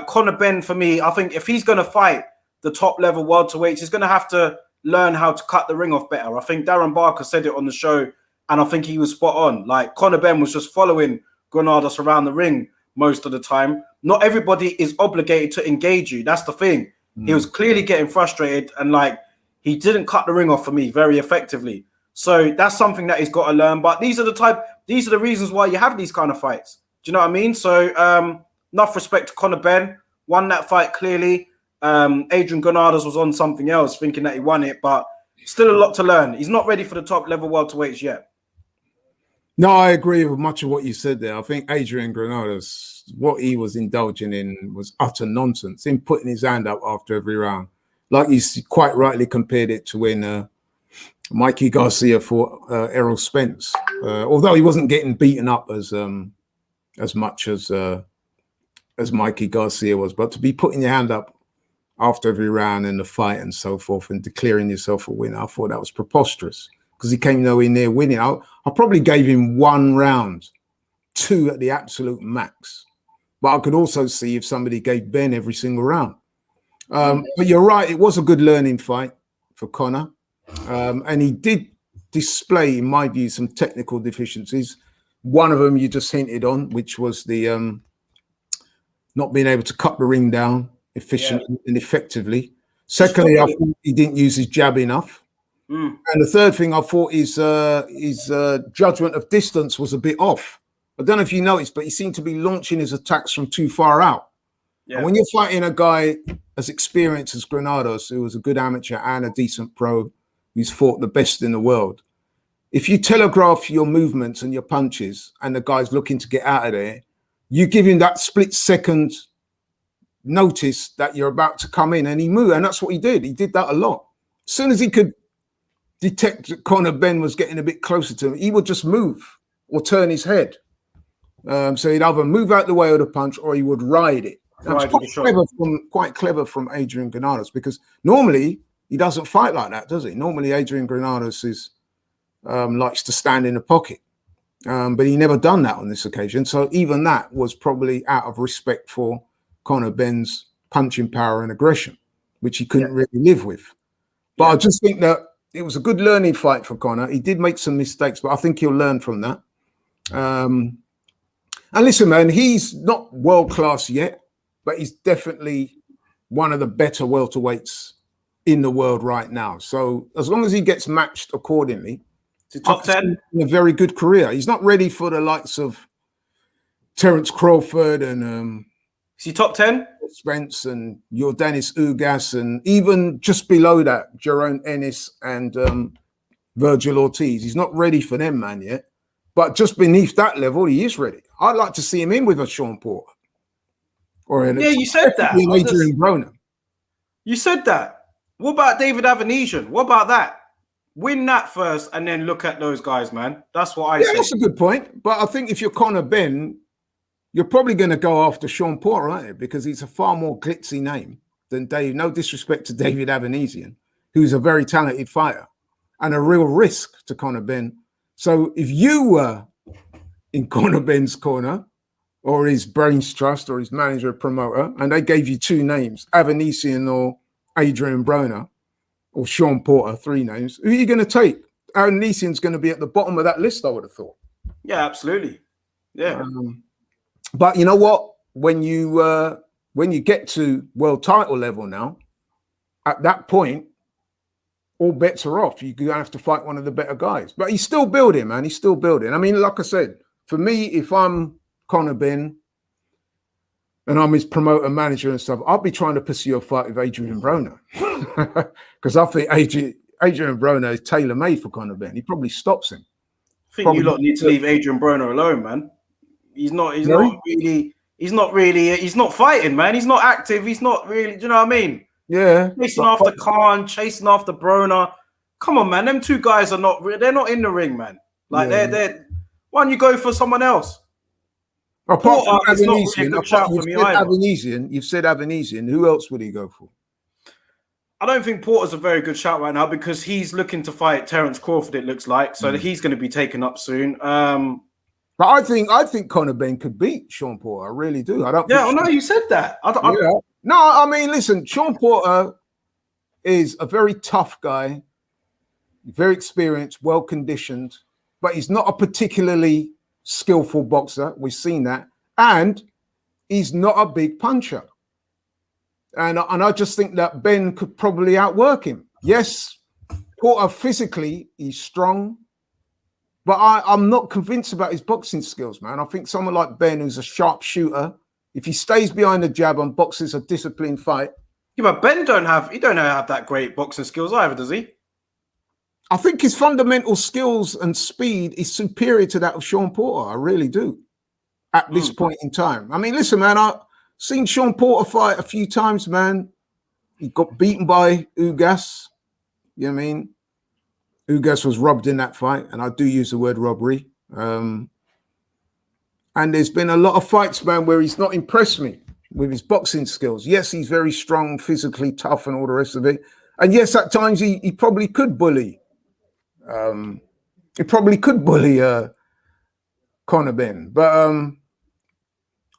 Conor Benn, for me, I think if he's going to fight the top level welterweights, he's going to have to learn how to cut the ring off better. I think Darren Barker said it on the show, and I think he was spot on. Like, Conor Benn was just following Granados around the ring most of the time. Not everybody is obligated to engage you. That's the thing. He was clearly getting frustrated, and he didn't cut the ring off for me very effectively. So that's something that he's got to learn. But these are the reasons why you have these kind of fights. Do you know what I mean? So enough respect to Conor Benn, won that fight clearly. Adrian Granados was on something else, thinking that he won it, but still a lot to learn. He's not ready for the top level welterweights yet. No, I agree with much of what you said there. I think Adrian Granados, what he was indulging in was utter nonsense. Him putting his hand up after every round, like you quite rightly compared it to when Mikey Garcia fought Errol Spence. Although he wasn't getting beaten up as much as Mikey Garcia was, but to be putting your hand up after every round in the fight and so forth and declaring yourself a winner, I thought that was preposterous because he came nowhere near winning. I probably gave him 1 round, 2 at the absolute max. But I could also see if somebody gave Ben every single round. But you're right, it was a good learning fight for Conor. And he did display, in my view, some technical deficiencies. One of them you just hinted on, which was the not being able to cut the ring down efficiently and effectively. Secondly, I thought he didn't use his jab enough. And the third thing I thought his judgment of distance was a bit off. I don't know if you noticed, but he seemed to be launching his attacks from too far out. Yeah. And when you're fighting a guy as experienced as Granados, who was a good amateur and a decent pro, who's fought the best in the world, if you telegraph your movements and your punches and the guy's looking to get out of there, you give him that split-second notice that you're about to come in, and he moved, and that's what he did. He did that a lot. As soon as he could detect that Conor Benn was getting a bit closer to him, he would just move or turn his head. So he'd either move out the way of the punch or he would ride it. That's quite clever from Adrian Granados, because normally he doesn't fight like that, does he? Normally Adrian Granados likes to stand in the pocket, but he never done that on this occasion. So even that was probably out of respect for Conor Benn's punching power and aggression, which he couldn't really live with. But I just think that it was a good learning fight for Conor. He did make some mistakes, but I think he'll learn from that. And listen, man, he's not world-class yet, but he's definitely one of the better welterweights in the world right now. So as long as he gets matched accordingly, to top 10, a very good career. He's not ready for the likes of Terence Crawford and is he top 10? Spence and Yordanis Ugas, and even just below that, Jerome Ennis and Virgil Ortiz. He's not ready for them, man, yet. But just beneath that level, he is ready. I'd like to see him in with a Sean Porter. Or you said that. Adrian Broner. You said that. What about David Avanesian? What about that? Win that first and then look at those guys, man. That's what I say. Yeah, that's a good point. But I think if you're Conor Benn, you're probably going to go after Sean Porter, aren't you? Because he's a far more glitzy name than Dave. No disrespect to David Avanesian, who's a very talented fighter and a real risk to Conor Benn. So if you were in Conor Benn's corner or his brains trust or his manager or promoter, and they gave you 2 names, Avanesian or Adrian Broner or Sean Porter, 3 names, who are you going to take? Avanesian's going to be at the bottom of that list, I would have thought. Yeah, absolutely. Yeah. But you know what? When you get to world title level now, at that point, all bets are off. You're going to have to fight one of the better guys. But he's still building, man. He's still building. I mean, like I said, for me, if I'm Conor Benn and I'm his promoter, manager and stuff, I'll be trying to pursue a fight with Adrian Broner. Because I think Adrian Broner is tailor-made for Conor Benn. He probably stops him. I think you lot need to leave Adrian Broner alone, man. He's not fighting, man. He's not active. He's not really, do you know what I mean? Yeah. Chasing after Khan, chasing after Broner. Come on, man. Them 2 guys they're not in the ring, man. Like they're why don't you go for someone else? Apart from Avanesian, you've said Avanesian. Who else would he go for? I don't think Porter's a very good shout right now because he's looking to fight Terence Crawford, it looks like. So he's going to be taken up soon. But I think Conor Benn could beat Sean Porter. I really do. I don't. Yeah, no, you said that. No, I mean, listen, Sean Porter is a very tough guy, very experienced, well conditioned, but he's not a particularly skillful boxer. We've seen that, and he's not a big puncher. And I just think that Ben could probably outwork him. Yes, Porter physically, he's strong, but I'm not convinced about his boxing skills, man. I think someone like Ben, who's a sharp shooter, if he stays behind the jab and boxes a disciplined fight. Yeah, but Ben don't have that great boxing skills either, does he? I think his fundamental skills and speed is superior to that of Sean Porter. I really do. At this point in time. I mean, listen, man, I've seen Sean Porter fight a few times, man. He got beaten by Ugas. You know what I mean? Ugas was robbed in that fight, and I do use the word robbery. And there's been a lot of fights, man, where he's not impressed me with his boxing skills. Yes, he's very strong, physically tough, and all the rest of it. And yes, at times he probably could bully. He probably could bully Conor Benn. But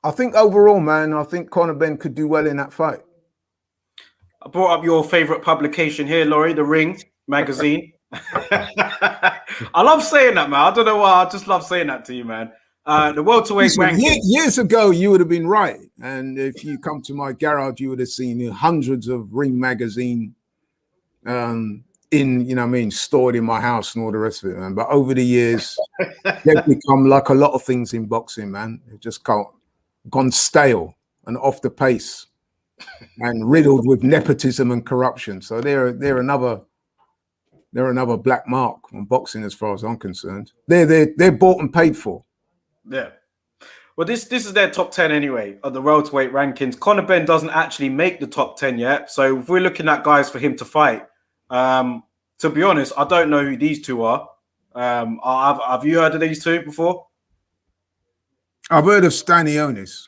I think overall, man, I think Conor Benn could do well in that fight. I brought up your favorite publication here, Laurie, The Ring magazine. I love saying that, man. I don't know why. I just love saying that to you, man. The welterweight ranking. Years ago, you would have been right. And if you come to my garage, you would have seen hundreds of Ring magazine stored in my house and all the rest of it, man. But over the years, they've become like a lot of things in boxing, man. They've just gone stale and off the pace and riddled with nepotism and corruption. So they're another black mark on boxing as far as I'm concerned. They're bought and paid for. Yeah. Well, this is their top 10 anyway of the welterweight rankings. Conor Benn doesn't actually make the top 10 yet. So if we're looking at guys for him to fight, to be honest, I don't know who these two are. Have you heard of these two before? I've heard of Stanionis.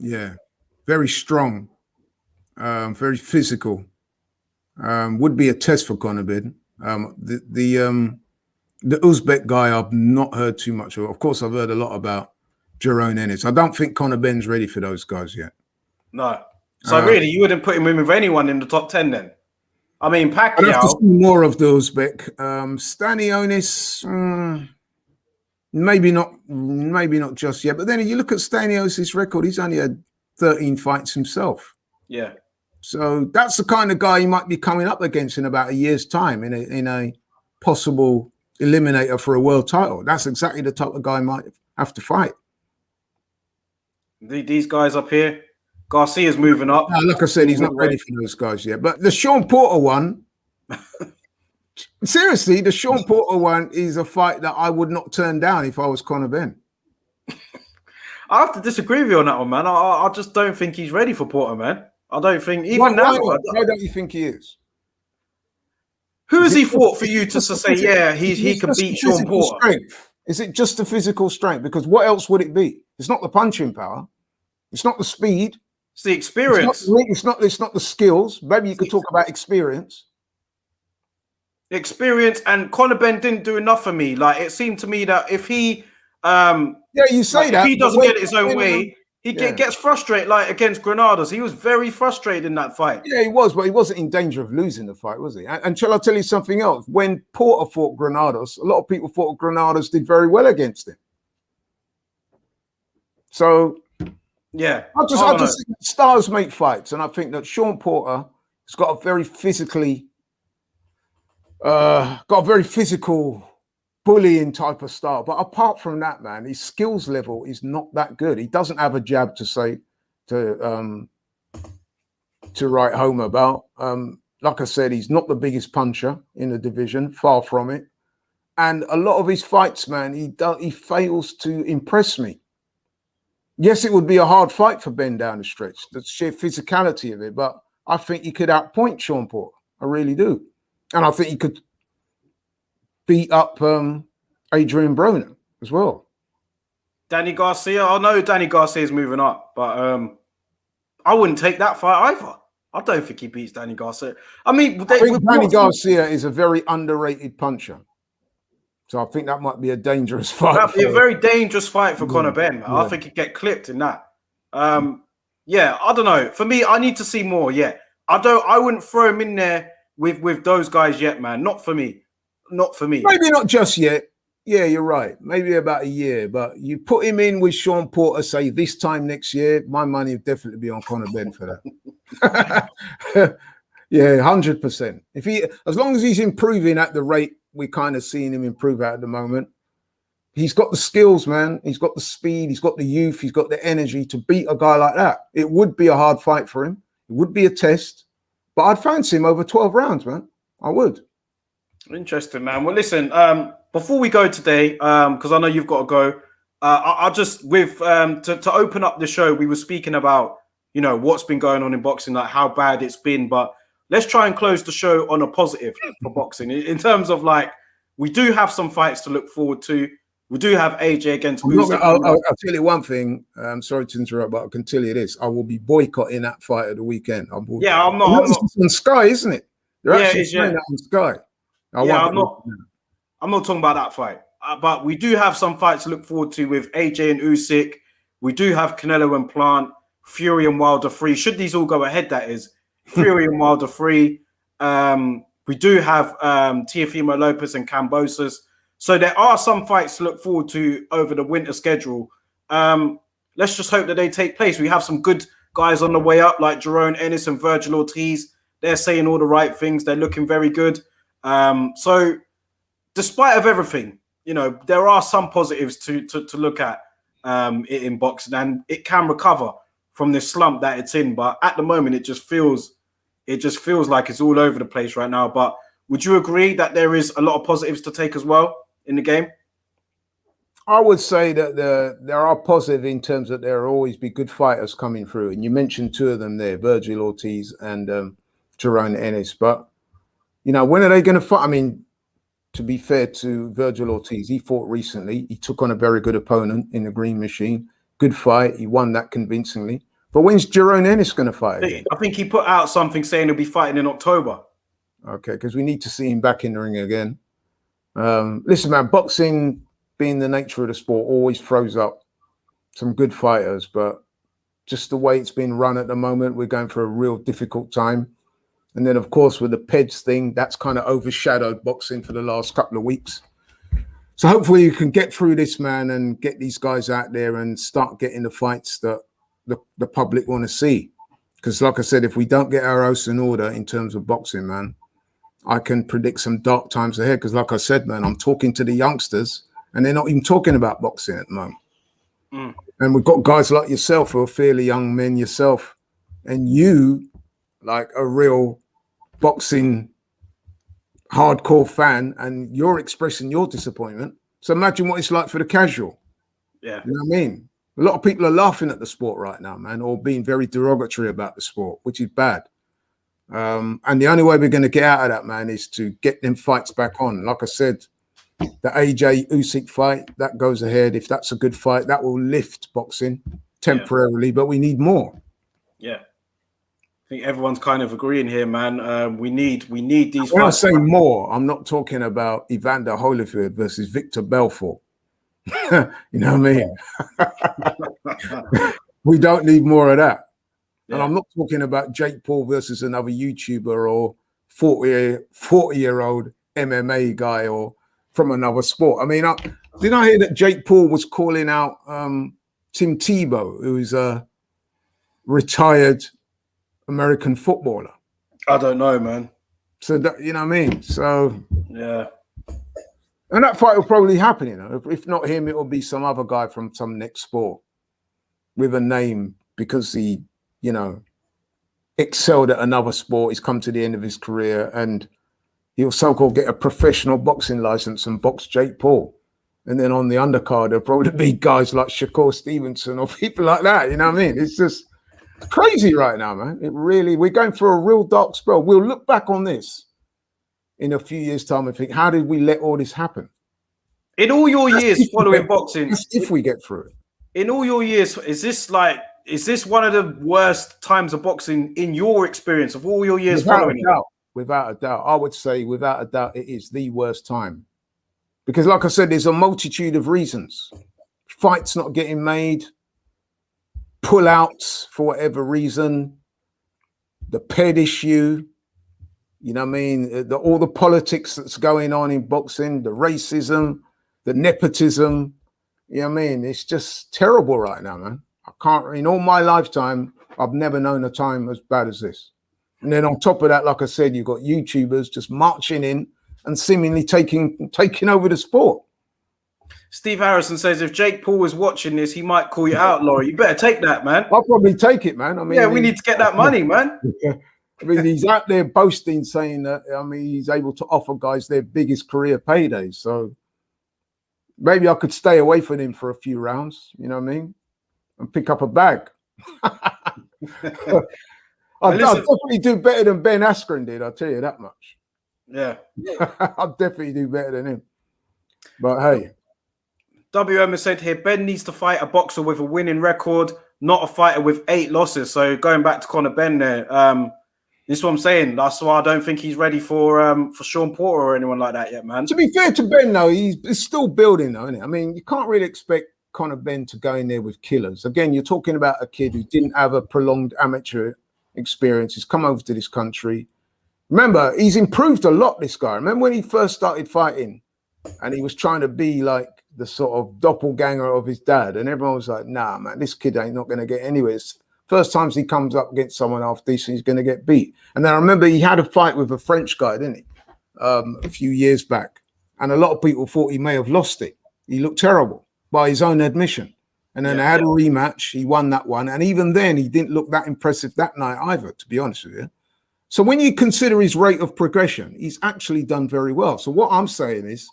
Yeah. Very strong. Very physical. Would be a test for Conor Benn. The Uzbek guy I've not heard too much of. Of course, I've heard a lot about Jerome Ennis. I don't think Conor Benn's ready for those guys yet. No. So really, you wouldn't put him in with anyone in the top 10 then? I mean, Pacquiao. I'd have to see more of the Uzbek. Stanionis, maybe not just yet. But then if you look at Stanionis' record, he's only had 13 fights himself. Yeah. So that's the kind of guy he might be coming up against in about a year's time in a possible eliminator for a world title. That's exactly the type of guy he might have to fight. These guys up here, Garcia's moving up. No, like I said, he's not ready for those guys yet. But the Sean Porter one, seriously, the Sean Porter one is a fight that I would not turn down if I was Conor Benn. I have to disagree with you on that one, man. I just don't think he's ready for Porter, man. I don't think even now. Why don't you think he is? Who has he fought for you to say, yeah, he can beat Sean Porter? Strength? Is it just the physical strength? Because what else would it be? It's not the punching power. It's not the speed. It's the experience. It's not the skills. Maybe you could talk about experience. Experience, and Conor Benn didn't do enough for me. Like, it seemed to me that if he you say that. If he doesn't get it his own way, he gets frustrated, like against Granados. He was very frustrated in that fight. Yeah, he was, but he wasn't in danger of losing the fight, was he? And shall I tell you something else? When Porter fought Granados, a lot of people thought Granados did very well against him. So, yeah, I just think stars make fights, and I think that Sean Porter has got a very physical, bullying type of style. But apart from that, man, his skills level is not that good. He doesn't have a jab to write home about. Like I said, he's not the biggest puncher in the division, far from it. And a lot of his fights, man, he fails to impress me. Yes, it would be a hard fight for Ben down the stretch, the sheer physicality of it, but I think he could outpoint Sean Porter. I really do. And I think he could beat up Adrian Broner as well. Danny Garcia, I know Danny Garcia is moving up, but I wouldn't take that fight either. I don't think he beats Danny Garcia. I mean, Danny Garcia is a very underrated puncher. So I think that might be a dangerous fight. That'd be a very dangerous fight for Conor Benn. Yeah. I think he'd get clipped in that. Yeah, I don't know. For me, I need to see more. Yeah, I wouldn't throw him in there with those guys yet, man. Not for me. Not for me. Maybe not just yet. Yeah, you're right. Maybe about a year. But you put him in with Sean Porter, say this time next year, my money would definitely be on Conor Benn for that. Yeah, 100%. If he, as long as he's improving at the rate we're kind of seeing him improve at the moment, he's got the skills, man. He's got the speed. He's got the youth. He's got the energy to beat a guy like that. It would be a hard fight for him. It would be a test, but I'd fancy him over 12 rounds, man. I would. Interesting, man. Well, listen, before we go today, because I know you've got to go, I'll just to open up the show, we were speaking about, you know, what's been going on in boxing, like how bad it's been, but let's try and close the show on a positive for boxing in terms of, like, we do have some fights to look forward to. We do have AJ against Usyk. I'll tell you one thing. I'm sorry to interrupt, but I can tell you this: I will be boycotting that fight of the weekend. I'm not. It's on Sky, isn't it? They're actually playing that on Sky. I'm not talking about that fight. But we do have some fights to look forward to with AJ and Usyk. We do have Canelo and Plant, Fury and Wilder 3. Should these all go ahead, that is. Fury and Wilder 3. We do have Teofimo Lopez and Cambosos. So there are some fights to look forward to over the winter schedule. Let's just hope that they take place. We have some good guys on the way up, like Jerome Ennis and Virgil Ortiz. They're saying all the right things. They're looking very good. So despite of everything, you know, there are some positives to look at in boxing, and it can recover from this slump that it's in. But at the moment, it just feels like it's all over the place right now. But would you agree that there is a lot of positives to take as well in the game? I would say that there are positive in terms that there will always be good fighters coming through. And you mentioned two of them there, Virgil Ortiz and Jerome Ennis. But, you know, when are they going to fight? I mean, to be fair to Virgil Ortiz, he fought recently. He took on a very good opponent in the Green Machine. Good fight. He won that convincingly. But when's Jerome Ennis going to fight again? I think he put out something saying he'll be fighting in October. Okay, because we need to see him back in the ring again. Listen, man, boxing, being the nature of the sport, always throws up some good fighters. But just the way it's been run at the moment, we're going for a real difficult time. And then, of course, with the PEDS thing, that's kind of overshadowed boxing for the last couple of weeks. So hopefully you can get through this, man, and get these guys out there and start getting the fights that the public want to see. Because like I said, if we don't get our house in order in terms of boxing, man, I can predict some dark times ahead. Because like I said, man, I'm talking to the youngsters and they're not even talking about boxing at the moment. And we've got guys like yourself who are fairly young men yourself. And you, like a real boxing hardcore fan, and you're expressing your disappointment. So imagine what it's like for the casual. Yeah. You know what I mean? A lot of people are laughing at the sport right now, man, or being very derogatory about the sport, which is bad. And the only way we're going to get out of that, man, is to get them fights back on. Like I said, the AJ Usyk fight, that goes ahead. If that's a good fight, that will lift boxing temporarily, but we need more. Yeah. I think everyone's kind of agreeing here, man. We need these. When I say more, I'm not talking about Evander Holyfield versus Victor Belfort. You know what I mean? We don't need more of that. Yeah. And I'm not talking about Jake Paul versus another YouTuber or 40-year-old MMA guy or from another sport. I mean, did I hear that Jake Paul was calling out Tim Tebow, who's a retired American footballer? I don't know, man. So that, you know what I mean? So yeah. And that fight will probably happen, you know. If not him, it will be some other guy from some next sport with a name because he, you know, excelled at another sport. He's come to the end of his career and he'll so-called get a professional boxing license and box Jake Paul. And then on the undercard, there'll probably be guys like Shakur Stevenson or people like that. You know what I mean? It's just crazy right now, man. It really, we're going through a real dark spell. We'll look back on this in a few years' time and think, how did we let all this happen? In all your years following boxing, if we get through it. In all your years, is this one of the worst times of boxing in your experience of all your years following it? Without a doubt. I would say without a doubt it is the worst time. Because like I said, there's a multitude of reasons. Fights not getting made, pullouts for whatever reason, the PED issue, you know what I mean? All the politics that's going on in boxing, the racism, the nepotism, you know what I mean? It's just terrible right now, man. I can't, in all my lifetime, I've never known a time as bad as this. And then on top of that, like I said, you've got YouTubers just marching in and seemingly taking over the sport. Steve Harrison says if Jake Paul was watching this, he might call you out, Laurie. You better take that, man. I'll probably take it, man. I mean, yeah, we need to get that money, man. I mean, he's out there boasting, saying that, I mean, he's able to offer guys their biggest career paydays. So maybe I could stay away from him for a few rounds, you know what I mean? And pick up a bag. I'll definitely do better than Ben Askren did, I'll tell you that much. Yeah. I'll definitely do better than him. But hey. WM has said here, Ben needs to fight a boxer with a winning record, not a fighter with 8 losses. So going back to Conor Benn there, this is what I'm saying. That's why I don't think he's ready for Sean Porter or anyone like that yet, man. To be fair to Ben, though, he's still building, though, isn't it? I mean, you can't really expect Conor Benn to go in there with killers. Again, you're talking about a kid who didn't have a prolonged amateur experience. He's come over to this country. Remember, he's improved a lot, this guy. Remember when he first started fighting and he was trying to be like the sort of doppelganger of his dad, and everyone was like, nah, man, this kid ain't not going to get anywhere. First times he comes up against someone half decent, he's going to get beat. And then I remember he had a fight with a French guy, didn't he? A few years back. And a lot of people thought he may have lost it. He looked terrible by his own admission. And then they had a rematch. He won that one. And even then, he didn't look that impressive that night either, to be honest with you. So when you consider his rate of progression, he's actually done very well. So what I'm saying is,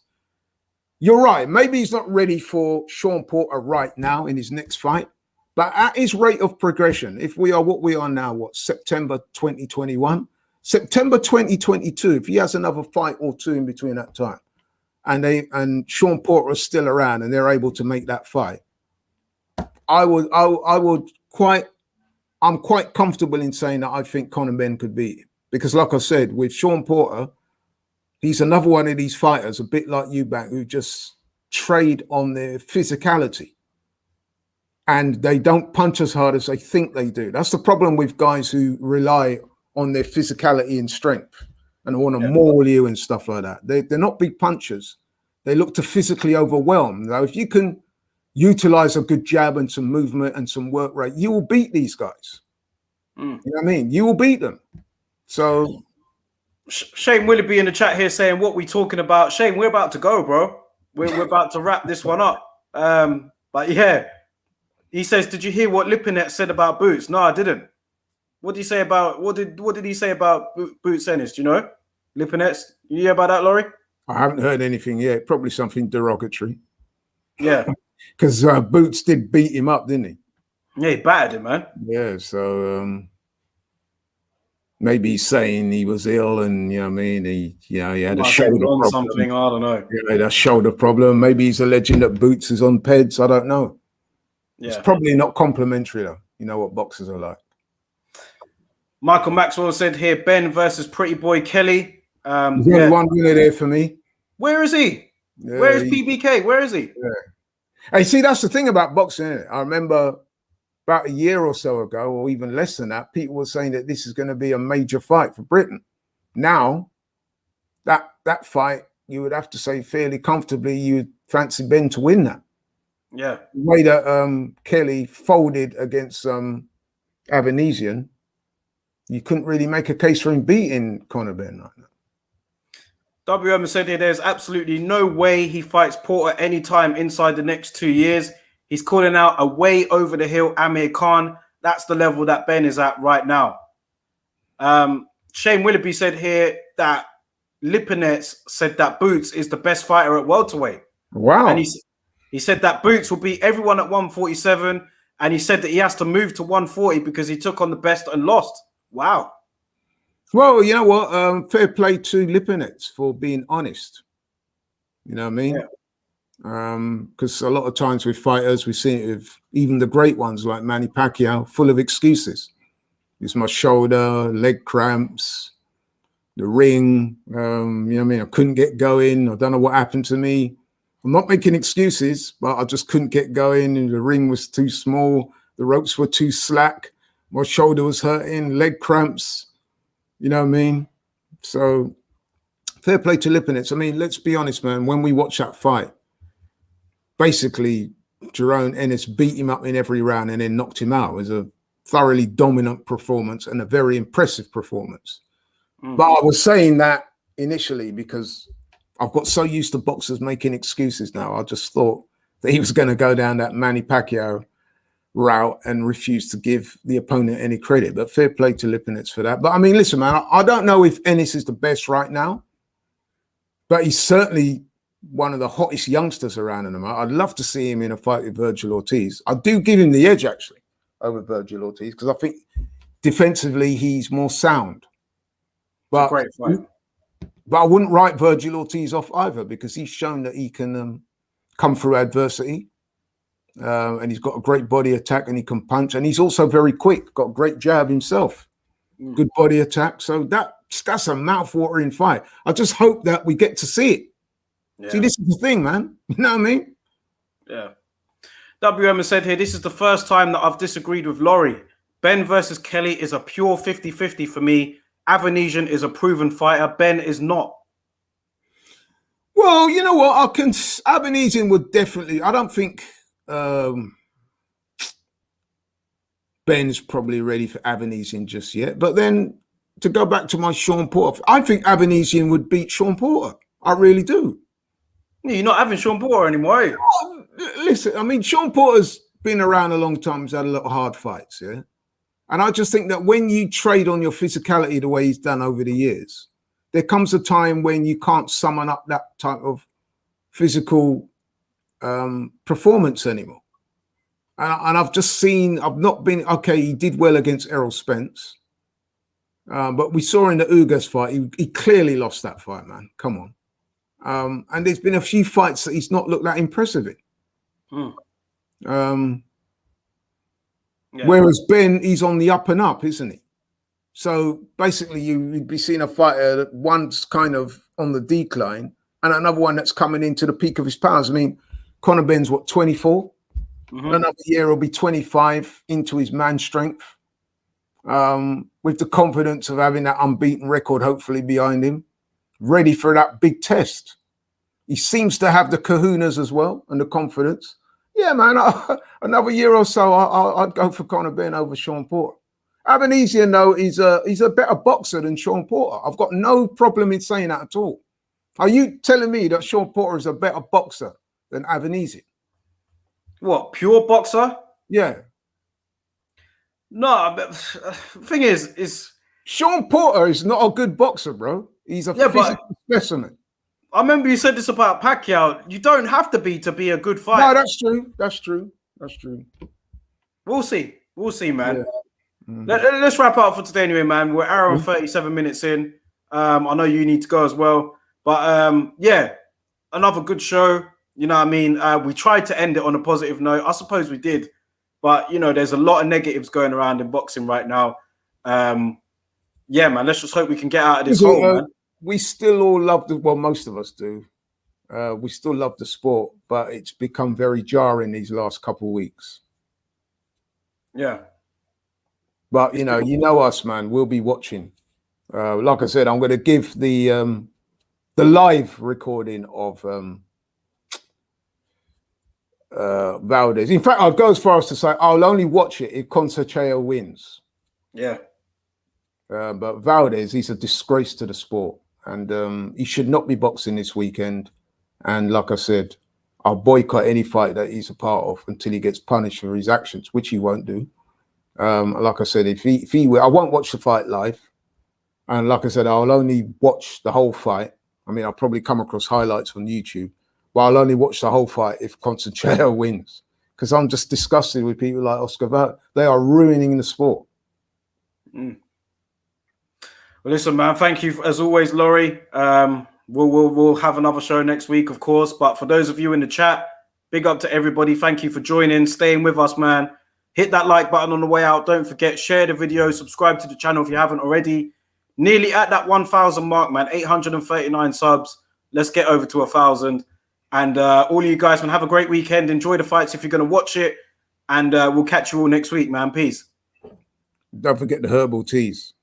you're right. Maybe he's not ready for Sean Porter right now in his next fight. But at his rate of progression, if we are what we are now, September 2021, September 2022, if he has another fight or two in between that time, and Sean Porter is still around and they're able to make that fight, I'm quite comfortable in saying that I think Conor Benn could beat him. Because like I said, with Sean Porter, he's another one of these fighters, a bit like Eubank, who just trade on their physicality. And they don't punch as hard as they think they do. That's the problem with guys who rely on their physicality and strength and want to maul you and stuff like that. They're not big punchers. They look to physically overwhelm. Now, if you can utilize a good jab and some movement and some work rate, you will beat these guys. You know what I mean? You will beat them. So Shane Willoughby in the chat here saying, what we talking about? Shane, we're about to go, bro. We're about to wrap this one up. But yeah, he says, did you hear what Lipinets said about Boots? No, I didn't. What did he say about what did he say about Boots Ennis? Do you know? Lipinets? You hear about that, Laurie? I haven't heard anything yet. Probably something derogatory. Yeah. Because Boots did beat him up, didn't he? Yeah, he battered him, man. Yeah, so maybe he's saying he was ill and, you know what I mean, he had a shoulder problem. Something, I don't know. Yeah, a shoulder problem. Maybe he's alleging that Boots is on PEDs. I don't know. Yeah. It's probably not complimentary, though. You know what boxers are like. Michael Maxwell said here, Ben versus Pretty Boy Kelly. There's only one winner there for me. Where is he? Yeah, where is PBK? Where is he? Yeah. Hey, see, that's the thing about boxing, isn't it? I remember about a year or so ago, or even less than that, people were saying that this is going to be a major fight for Britain. Now, that fight, you would have to say fairly comfortably, you'd fancy Ben to win that. Yeah. The way that Kelly folded against Avanesian, you couldn't really make a case for him beating Conor Benn right now. WM said here, there's absolutely no way he fights Porter anytime inside the next 2 years. He's calling out a way over the hill Amir Khan. That's the level that Ben is at right now. Shane Willoughby said here that Lipinets said that Boots is the best fighter at welterweight. Wow. And he said that Boots will beat everyone at 147. And he said that he has to move to 140 because he took on the best and lost. Wow. Well, you know what? Fair play to Lipinets for being honest. You know what I mean? Yeah. Because a lot of times with fighters, we see it with even the great ones like Manny Pacquiao, full of excuses. It's my shoulder, leg cramps, the ring. You know what I mean? I couldn't get going. I don't know what happened to me. I'm not making excuses, but I just couldn't get going. And the ring was too small. The ropes were too slack. My shoulder was hurting, leg cramps. You know what I mean? So fair play to Lipinets. I mean, let's be honest, man. When we watch that fight, basically, Jerome Ennis beat him up in every round and then knocked him out. It was a thoroughly dominant performance and a very impressive performance. But I was saying that initially because I've got so used to boxers making excuses now. I just thought that he was going to go down that Manny Pacquiao route and refuse to give the opponent any credit. But fair play to Lipinets for that. But I mean, listen, man, I don't know if Ennis is the best right now, but he's certainly one of the hottest youngsters around in the moment. I'd love to see him in a fight with Virgil Ortiz. I do give him the edge, actually, over Virgil Ortiz, because I think defensively he's more sound. But, it's a great fight. But I wouldn't write Virgil Ortiz off either, because he's shown that he can come through adversity. And he's got a great body attack and he can punch. And he's also very quick, got a great jab himself. Good body attack. So that's a mouth-watering fight. I just hope that we get to see it. Yeah. See, this is the thing, man. You know what I mean? Yeah. WM has said here, this is the first time that I've disagreed with Laurie. Ben versus Kelly is a pure 50-50 for me. Avanesian is a proven fighter. Ben is not. Well, you know what? Avanesian would definitely, I don't think Ben's probably ready for Avanesian just yet. But then to go back to my Sean Porter, I think Avanesian would beat Sean Porter. I really do. You're not having Sean Porter anymore, are you? Oh, listen, I mean, Sean Porter's been around a long time. He's had a lot of hard fights, yeah? And I just think that when you trade on your physicality the way he's done over the years, there comes a time when you can't summon up that type of physical performance anymore. And I've just seen, I've not been, okay, he did well against Errol Spence. But we saw in the Ugas fight, he clearly lost that fight, man. Come on. And there's been a few fights that he's not looked that impressive in. Yeah. Whereas Ben, he's on the up and up, isn't he? So basically, you'd be seeing a fighter that one's kind of on the decline and another one that's coming into the peak of his powers. I mean, Conor Ben's what, 24? Another year he'll be 25 into his man strength, with the confidence of having that unbeaten record hopefully behind him, ready for that big test. He seems to have the kahunas as well and the confidence. Yeah, man, another year or so, I'd go for Conor Ben over Sean Porter. Avanesian, though, he's a better boxer than Sean Porter. I've got no problem in saying that at all. Are you telling me that Sean Porter is a better boxer than Avanesian? What, pure boxer? Yeah. No, but thing is Sean Porter is not a good boxer, bro. He's a physical specimen. I remember you said this about Pacquiao. You don't have to be a good fighter. No, that's true. That's true. That's true. We'll see. We'll see, man. Yeah. Let's wrap up for today anyway, man. We're an hour and 37 minutes in. I know you need to go as well. But, yeah, another good show. You know what I mean? We tried to end it on a positive note. I suppose we did. But, you know, there's a lot of negatives going around in boxing right now. Yeah, man, let's just hope we can get out of this hole, man. We still all love well, most of us do. We still love the sport, but it's become very jarring these last couple of weeks. Yeah. But, you know us, man. We'll be watching. Like I said, I'm going to give the live recording of Valdez. In fact, I'll go as far as to say I'll only watch it if Conceicao wins. Yeah. But Valdez, he's a disgrace to the sport. And he should not be boxing this weekend. And like I said, I'll boycott any fight that he's a part of until he gets punished for his actions, which he won't do. Like I said, if he will, I won't watch the fight live. And like I said, I'll only watch the whole fight. I mean, I'll probably come across highlights on YouTube, but I'll only watch the whole fight if Conceicao wins. Because I'm just disgusted with people like Oscar Valdez. They are ruining the sport. Well, listen, man, thank you as always, Laurie. We'll have another show next week, of course. But for those of you in the chat, big up to everybody. Thank you for joining, staying with us, man. Hit that like button on the way out. Don't forget, share the video, subscribe to the channel if you haven't already. Nearly at that 1,000 mark, man. 839 subs. Let's get over to 1,000. And all of you guys, man, have a great weekend. Enjoy the fights if you're going to watch it. And we'll catch you all next week, man. Peace. Don't forget the herbal teas.